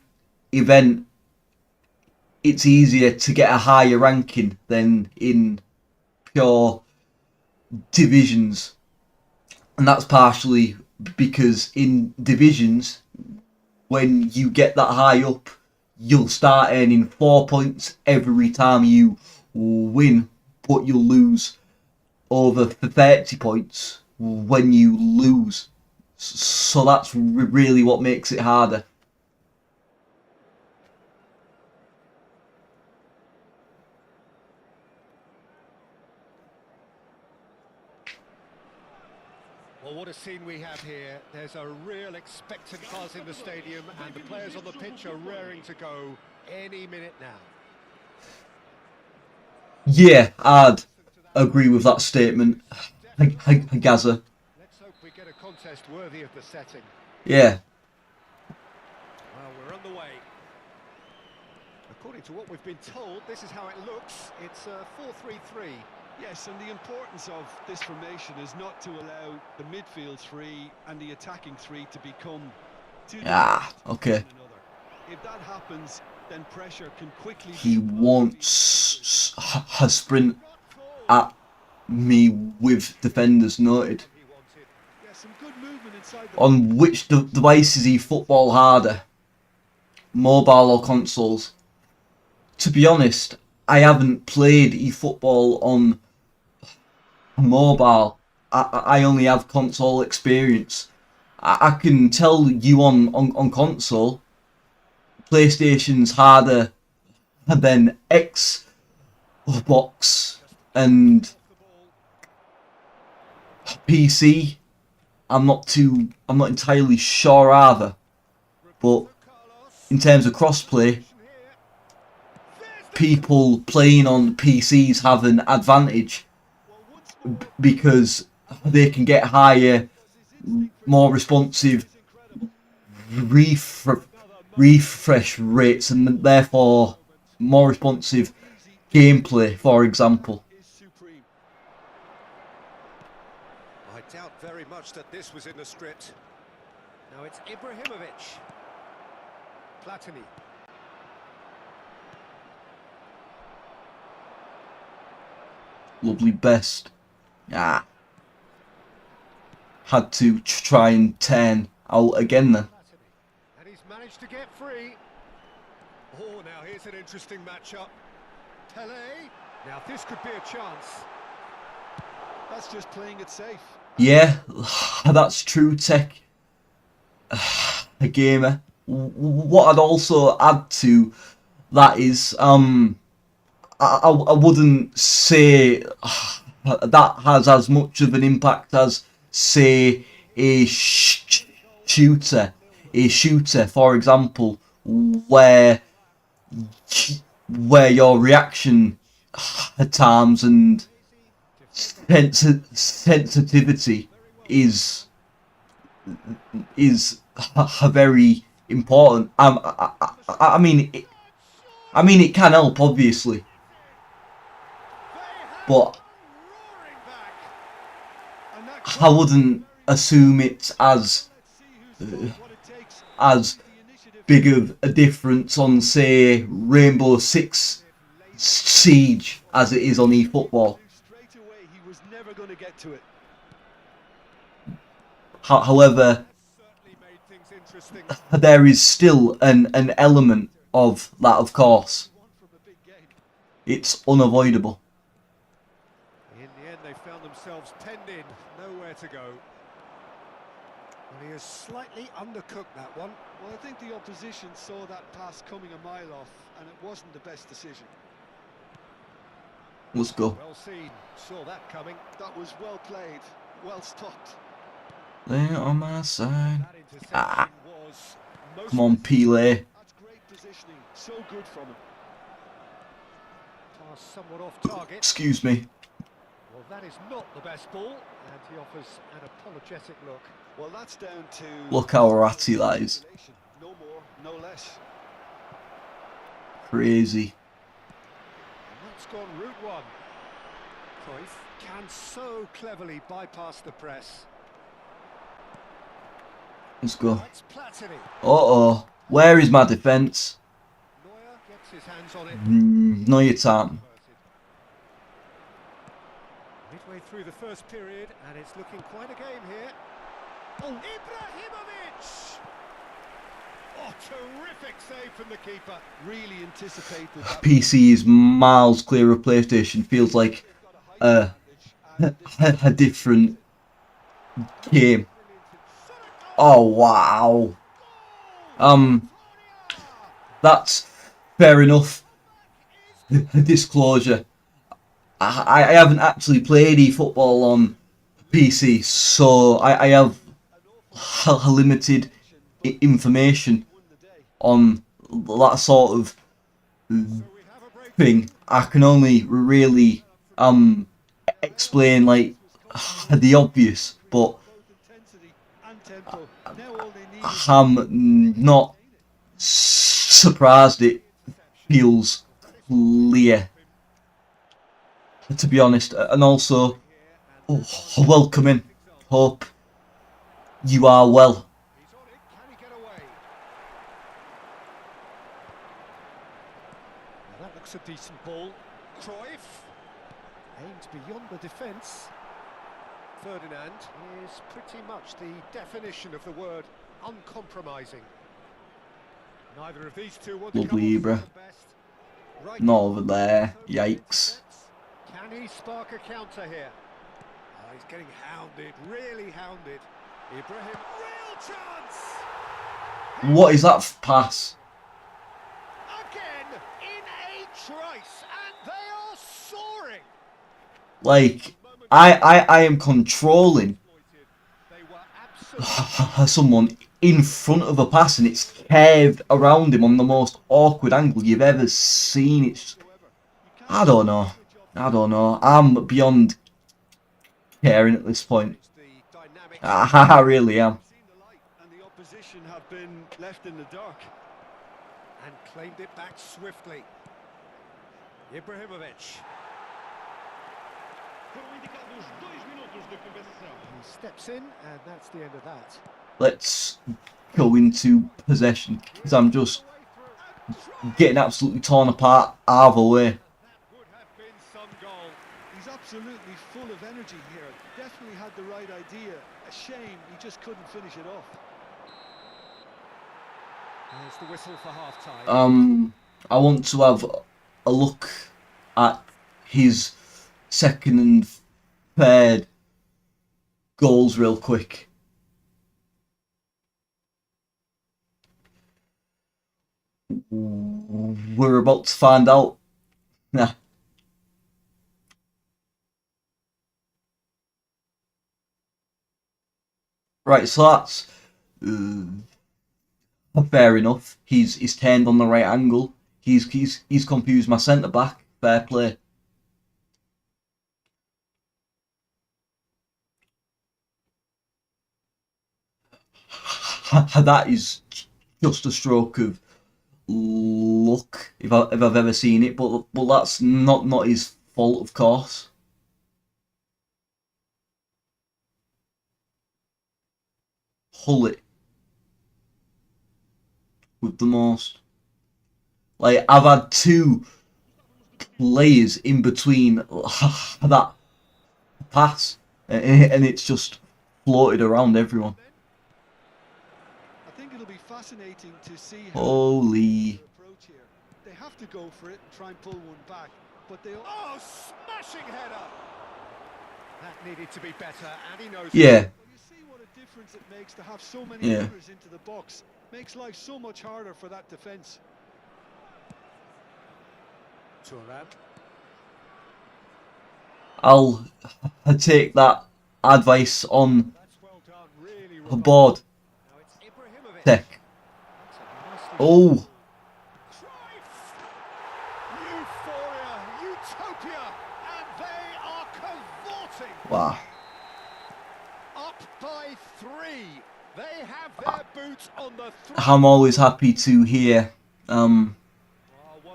event, it's easier to get a higher ranking than in pure divisions. And that's partially because in divisions, when you get that high up, you'll start earning 4 points every time you win, but you'll lose over 30 points when you lose. So that's really what makes it harder. Well, what a scene we have here. There's a real expectant buzz in the stadium, and the players on the pitch are raring to go any minute now. Yeah, I'd agree with that statement, Gaza. Let's hope we get a contest worthy of the setting. Yeah. Well, we're underway. According to what we've been told, this is how it looks. It's a 4-3-3. Yes, and the importance of this formation is not to allow the midfield three and the attacking three to become too okay. If that happens, then pressure can quickly... He won't sprint at me with defenders noted. On which device is eFootball harder? Mobile or consoles? To be honest, I haven't played eFootball on mobile. I only have console experience. I can tell you on console, PlayStation's harder than Xbox, and PC I'm not entirely sure either. But in terms of crossplay, people playing on PCs have an advantage because they can get higher, more responsive refresh rates and therefore more responsive gameplay, for example. I doubt very much that this was in the script. Now it's Ibrahimovic. Platini. Lovely best. Had to try and turn out again then. And he's managed to get free. Oh, now here's an interesting matchup. Pele. Now this could be a chance. That's just playing it safe. Yeah, that's true tech. A gamer. What I'd also add to that is, I wouldn't say that has as much of an impact as, say, a shooter, for example, where your reaction times and sensitivity is very important. I mean, it can help, obviously, but I wouldn't assume it's as big of a difference on, say, Rainbow Six Siege as it is on eFootball. However, there is still an element of that, of course. It's unavoidable. In the end, they found themselves penned in, nowhere to go. And he has slightly undercooked that one. Well, I think the opposition saw that pass coming a mile off, and it wasn't the best decision. Let's go. Well seen, saw that coming. That was well played, well stopped. They're on my side. That interception was most Come on, Pele. That's great positioning, so good from him. pass somewhat off target. Excuse me. Well, that is not the best ball, and he offers an apologetic look. Well, that's down to... Look how ratty that is. No more, no less. Crazy. And that's gone route one. Cruyff can so cleverly bypass the press. Let's go. That's Platini. Uh-oh. Where is my defence? Neuer gets his hands on it. No, you can't. Midway through the first period, and it's looking quite a game here. Oh, Ibrahimovic! Oh, terrific save from the keeper. Really anticipated that. PC is miles clear of PlayStation. Feels like a different game. Oh, wow. That's fair enough. Disclosure. I haven't actually played eFootball on PC, so I have limited information on that sort of thing. I can only really explain like the obvious, but I'm not surprised it feels clear, to be honest, and also welcoming. Hope you are well. He's on it. Can he get away? Now that looks a decent ball. Cruyff aims beyond the defence. Ferdinand is pretty much the definition of the word uncompromising. Neither of these two want to come Lovely, off Ibra. the best. Right. Not over there. Yikes. Can he spark a counter here? Oh, he's getting hounded, really hounded. Ibrahim, real chance! What is that pass? Again, in a trice, and they are soaring! Like, I am controlling They were absolutely... someone in front of a pass and it's curved around him on the most awkward angle you've ever seen. It's, I don't know. I'm beyond caring at this point. I really am. And the opposition have been left in the dark. And claimed it back swiftly. Ibrahimovic. He steps in, and that's the end of that. Let's go into possession because I'm just getting absolutely torn apart either way. That would have been some goal. He's absolutely full of energy here. Definitely had the right idea. A shame he just couldn't finish it off. There's the whistle for half-time. I want to have a look at his second and third goals real quick. We're about to find out. Nah. Right, so that's fair enough. He's turned on the right angle. He's confused my centre back. Fair play. that is just a stroke of luck if I've ever seen it. But that's not his fault, of course. Hullet with the most. Like, I've had two players in between that pass, and it's just floated around everyone. I think it'll be fascinating to see how Holy. approach here. They have to go for it and try and pull one back, but they Oh, smashing header! That needed to be better, and he knows. Yeah. Well, you see what a difference it makes to have so many Yeah. runners into the box. Makes life so much harder for that defence. Turan. I'll take that advice on That's well done, really board. Now it's Ibrahimovic. Tech. That's a nicely Oh. Cruyff! Euphoria, utopia, and they are cavorting. Wow. Up by 3. They have their boots on the I'm always happy to hear one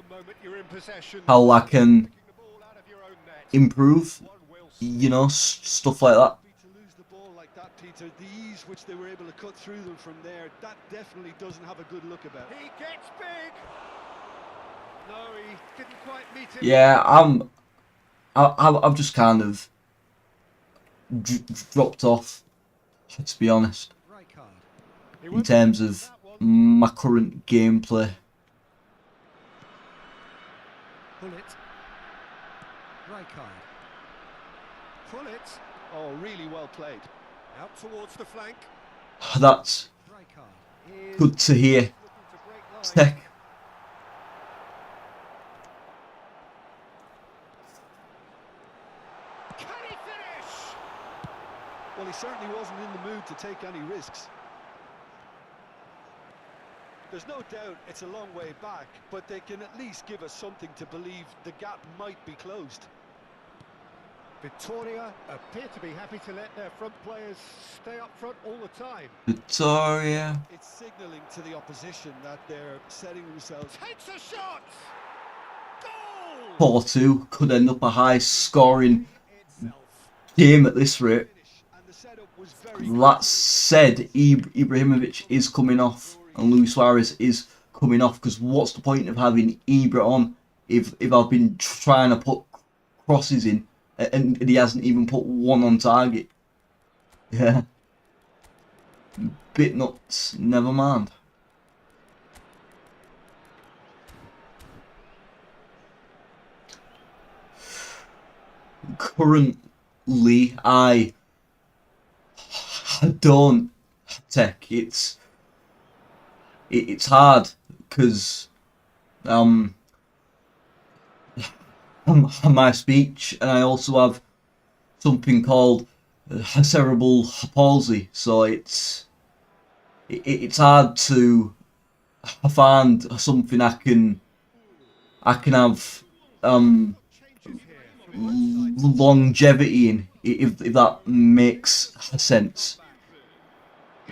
moment you're in possession. how I can Picking the ball out of your own net. improve, One will you know, stuff like that. To lose the ball like that, Peter, the ease which they were able to cut through them from there, that definitely doesn't have a good look about it. He gets big. No, he didn't quite meet it. Yeah, I've just kind of dropped off, to be honest, Right card. in terms of my current gameplay. Pull it. Right card. Pull it. Oh, really well played. Out towards the flank. That's Right card. Is good to hear. looking to break line. Tech. Can he finish? Well, he certainly wasn't in the mood to take any risks. There's no doubt it's a long way back, but they can at least give us something to believe the gap might be closed. Victoria appear to be happy to let their front players stay up front all the time. Victoria. It's signalling to the opposition that they're setting themselves. Takes a shot. Goal. 4-2 could end up a high scoring Itself. game at this rate. And the setup was very That said, Ibrahimovic is coming off and Luis Suarez is coming off, because what's the point of having Ibra on if I've been trying to put crosses in and he hasn't even put one on target? Yeah. Bit nuts, never mind. Currently, I don't tech. It's hard because my speech, and I also have something called cerebral palsy, so it's hard to find something I can have longevity in, if that makes sense.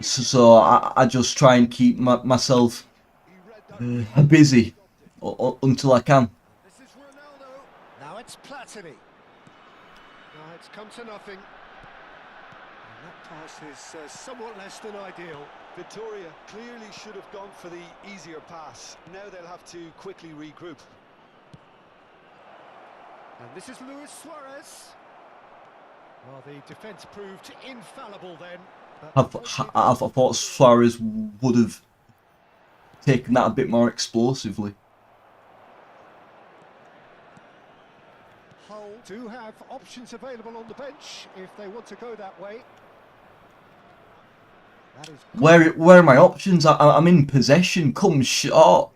So I just try and keep myself busy until I can. This is Ronaldo. Now it's Platini. Now it's come to nothing. And that pass is somewhat less than ideal. Victoria clearly should have gone for the easier pass. Now they'll have to quickly regroup. And this is Luis Suarez. Well, the defence proved infallible then. I thought Suarez would have taken that a bit more explosively. Hull do have options available on the bench if they want to go that way. That is Where are my options? I'm in possession. Come short.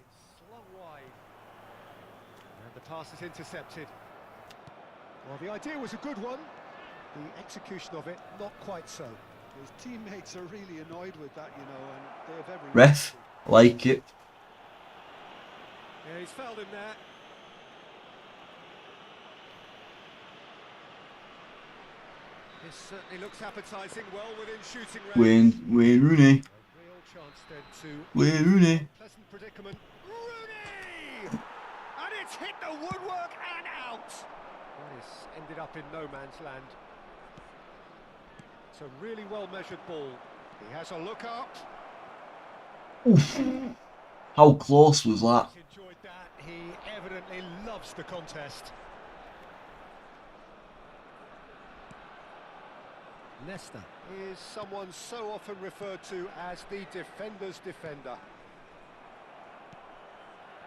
slung wide. And the pass is intercepted. Well, the idea was a good one. The execution of it, not quite so. His teammates are really annoyed with that, you know, and they have every Ref, like it. Yeah, he's fouled him there. This certainly looks appetising, well within shooting range. Wayne Rooney. A real into Wayne Rooney. a pleasant predicament. Rooney! And it's hit the woodwork and out. Well, it's ended up in no man's land. It's a really well-measured ball. He has a look up. Oof. How close was that? He's enjoyed that. He evidently loves the contest. Leicester is someone so often referred to as the defender's defender.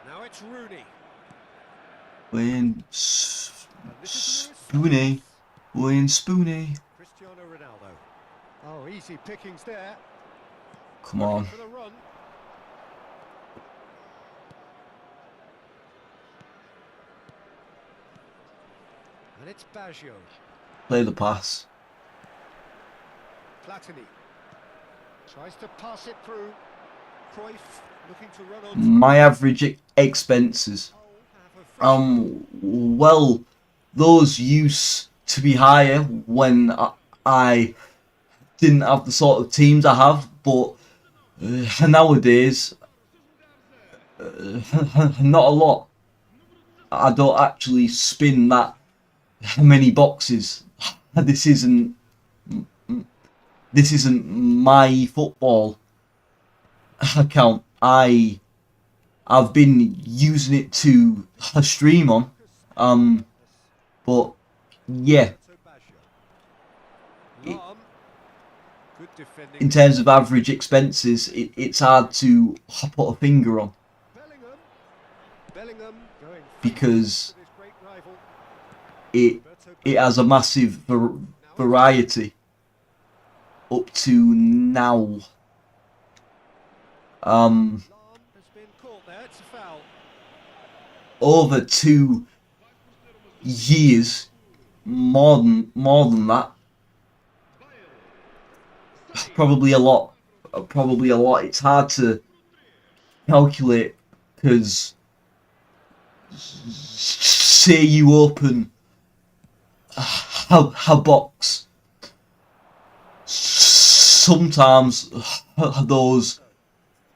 Now it's Rooney. Wayne Spooney. Wayne Spooney. Cristiano Ronaldo. Oh, easy pickings there. Come on. For the run. And it's Baggio. Play the pass. Platini tries to pass it through. Cruyff looking to run on. My average expenses. Well, those used to be higher when I didn't have the sort of teams I have, but nowadays, not a lot. I don't actually spin that many boxes. This isn't my football account. I've been using it to stream on, but yeah, in terms of average expenses, it's hard to put a finger on because it has a massive variety up to now. Over 2 years, more than that. Probably a lot. It's hard to calculate because say you open a box, sometimes those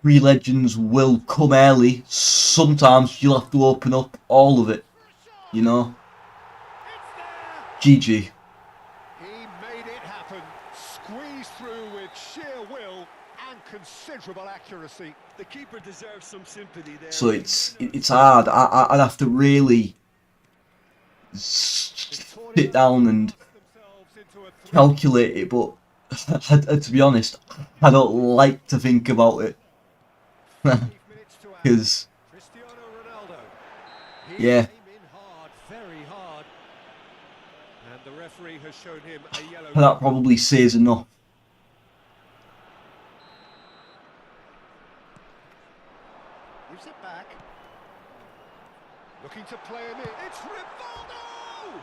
3 legends will come early. Sometimes you'll have to open up all of it, you know. GG. He made it happen. Squeezed through with sheer will and considerable accuracy. The keeper deserves some sympathy there. So it's hard. I'd have to really sit down and calculate it, but to be honest, I don't like to think about it. Because yeah, very hard. And the referee has shown him a yellow. that probably says enough. Gives it back. Looking to play him in. It's Rivaldo!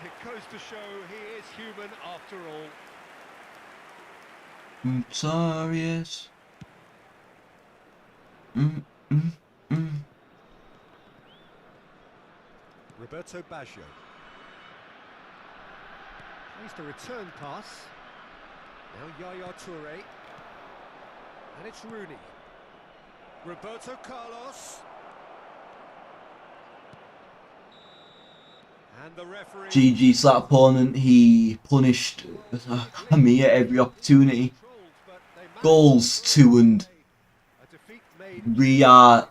It goes to show he is human after all. Sorry. Roberto Baggio. Plays the return pass. Now Yaya Toure. And it's Rooney. Roberto Carlos. And the referee. GG's that opponent. He punished me at every opportunity. Goals 2 and 3 are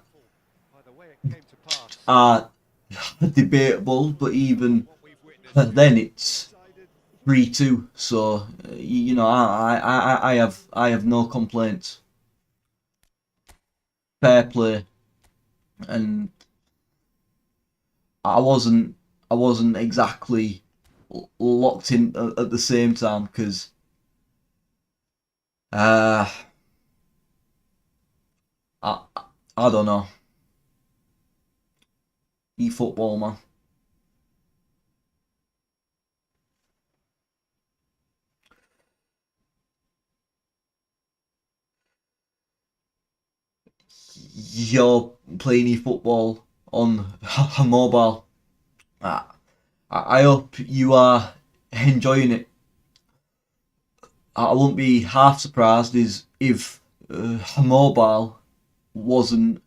debatable, but even then it's 3-2. So you know, I have no complaints. Fair play, and I wasn't exactly locked in at the same time because I don't know. eFootball, man. You're playing eFootball on a mobile. I hope you are enjoying it. I won't be half surprised if mobile wasn't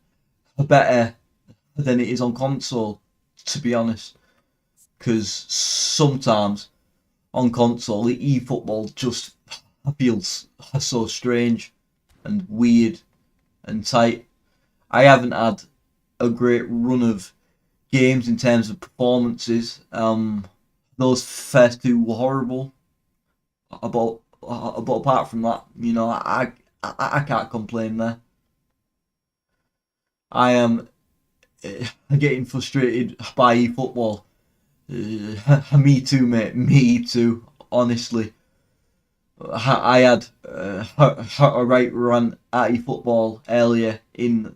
better than it is on console, to be honest. Because sometimes on console, the eFootball just feels so strange and weird and tight. I haven't had a great run of games in terms of performances. Those first two were horrible. But apart from that, I can't complain there. I am getting frustrated by eFootball. Me too, mate. Me too. Honestly, I had a right rant at eFootball earlier in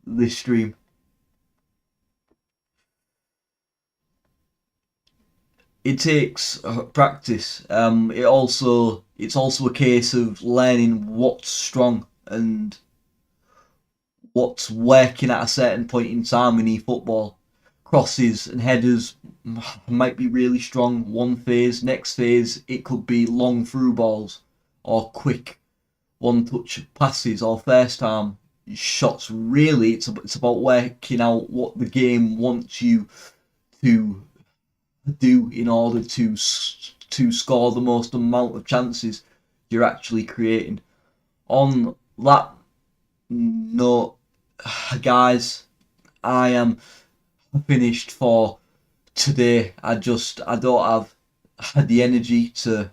this stream. It takes practice. It's also a case of learning what's strong and what's working at a certain point in time in eFootball. Crosses and headers might be really strong one phase. Next phase, it could be long through balls or quick one-touch passes or first time shots. Really, it's about working out what the game wants you to do in order to score the most amount of chances you're actually creating. On that note, guys, I am finished for today. I don't have the energy to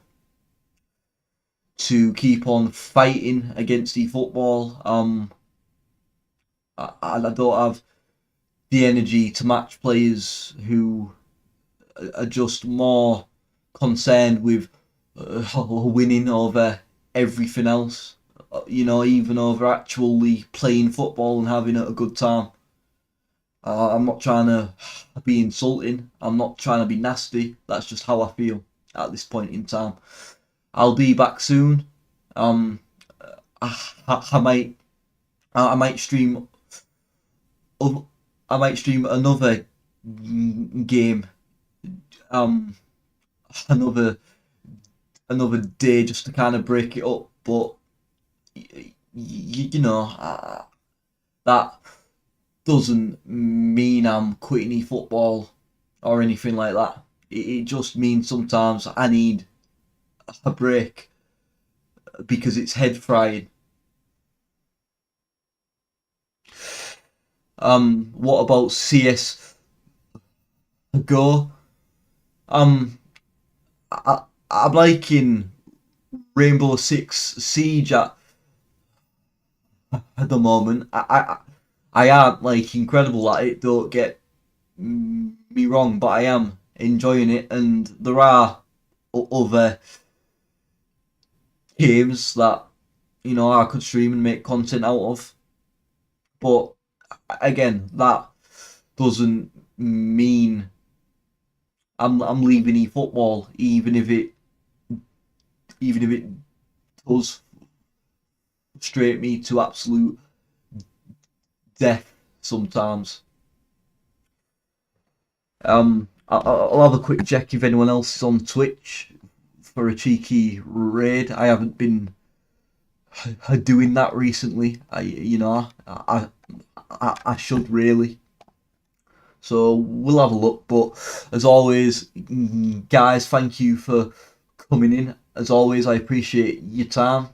keep on fighting against eFootball. I don't have the energy to match players who are just more concerned with winning over everything else. Even over actually playing football and having a good time. I'm not trying to be insulting. I'm not trying to be nasty. That's just how I feel at this point in time. I'll be back soon. I might stream. I might stream another game. Another day just to kind of break it up. But that doesn't mean I'm quitting eFootball or anything like that. It just means sometimes I need a break because it's head frying. What about CS Go? I'm liking Rainbow Six Siege at the moment. I aren't like incredible at it, don't get me wrong, but I am enjoying it, and there are other games that I could stream and make content out of. But again, that doesn't mean I'm leaving eFootball, even if it does frustrate me to absolute death sometimes. I'll have a quick check if anyone else is on Twitch for a cheeky raid. I haven't been doing that recently. I should really. So we'll have a look. But as always, guys, thank you for coming in. As always, I appreciate your time.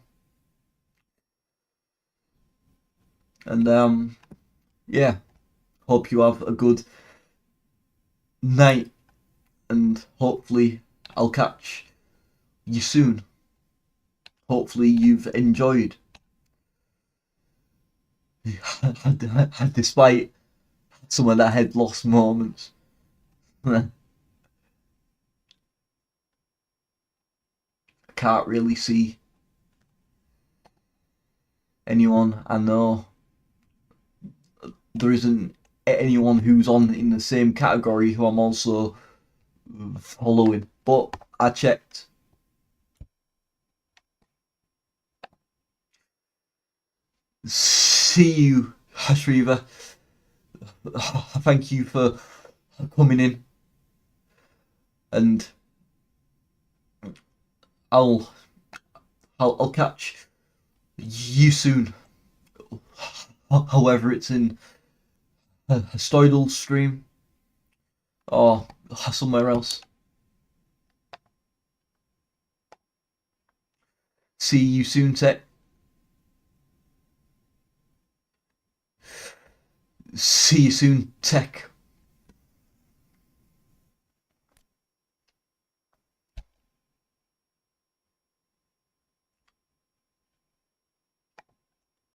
And yeah, hope you have a good night, and hopefully I'll catch you soon. Hopefully you've enjoyed, despite some of the head loss moments. I can't really see anyone I know. There isn't anyone who's on in the same category who I'm also following, but I checked. See you, Shriva. Thank you for coming in, and I'll catch you soon. However, it's in a Stoidal stream or somewhere else. See you soon, Tech. See you soon, Tech.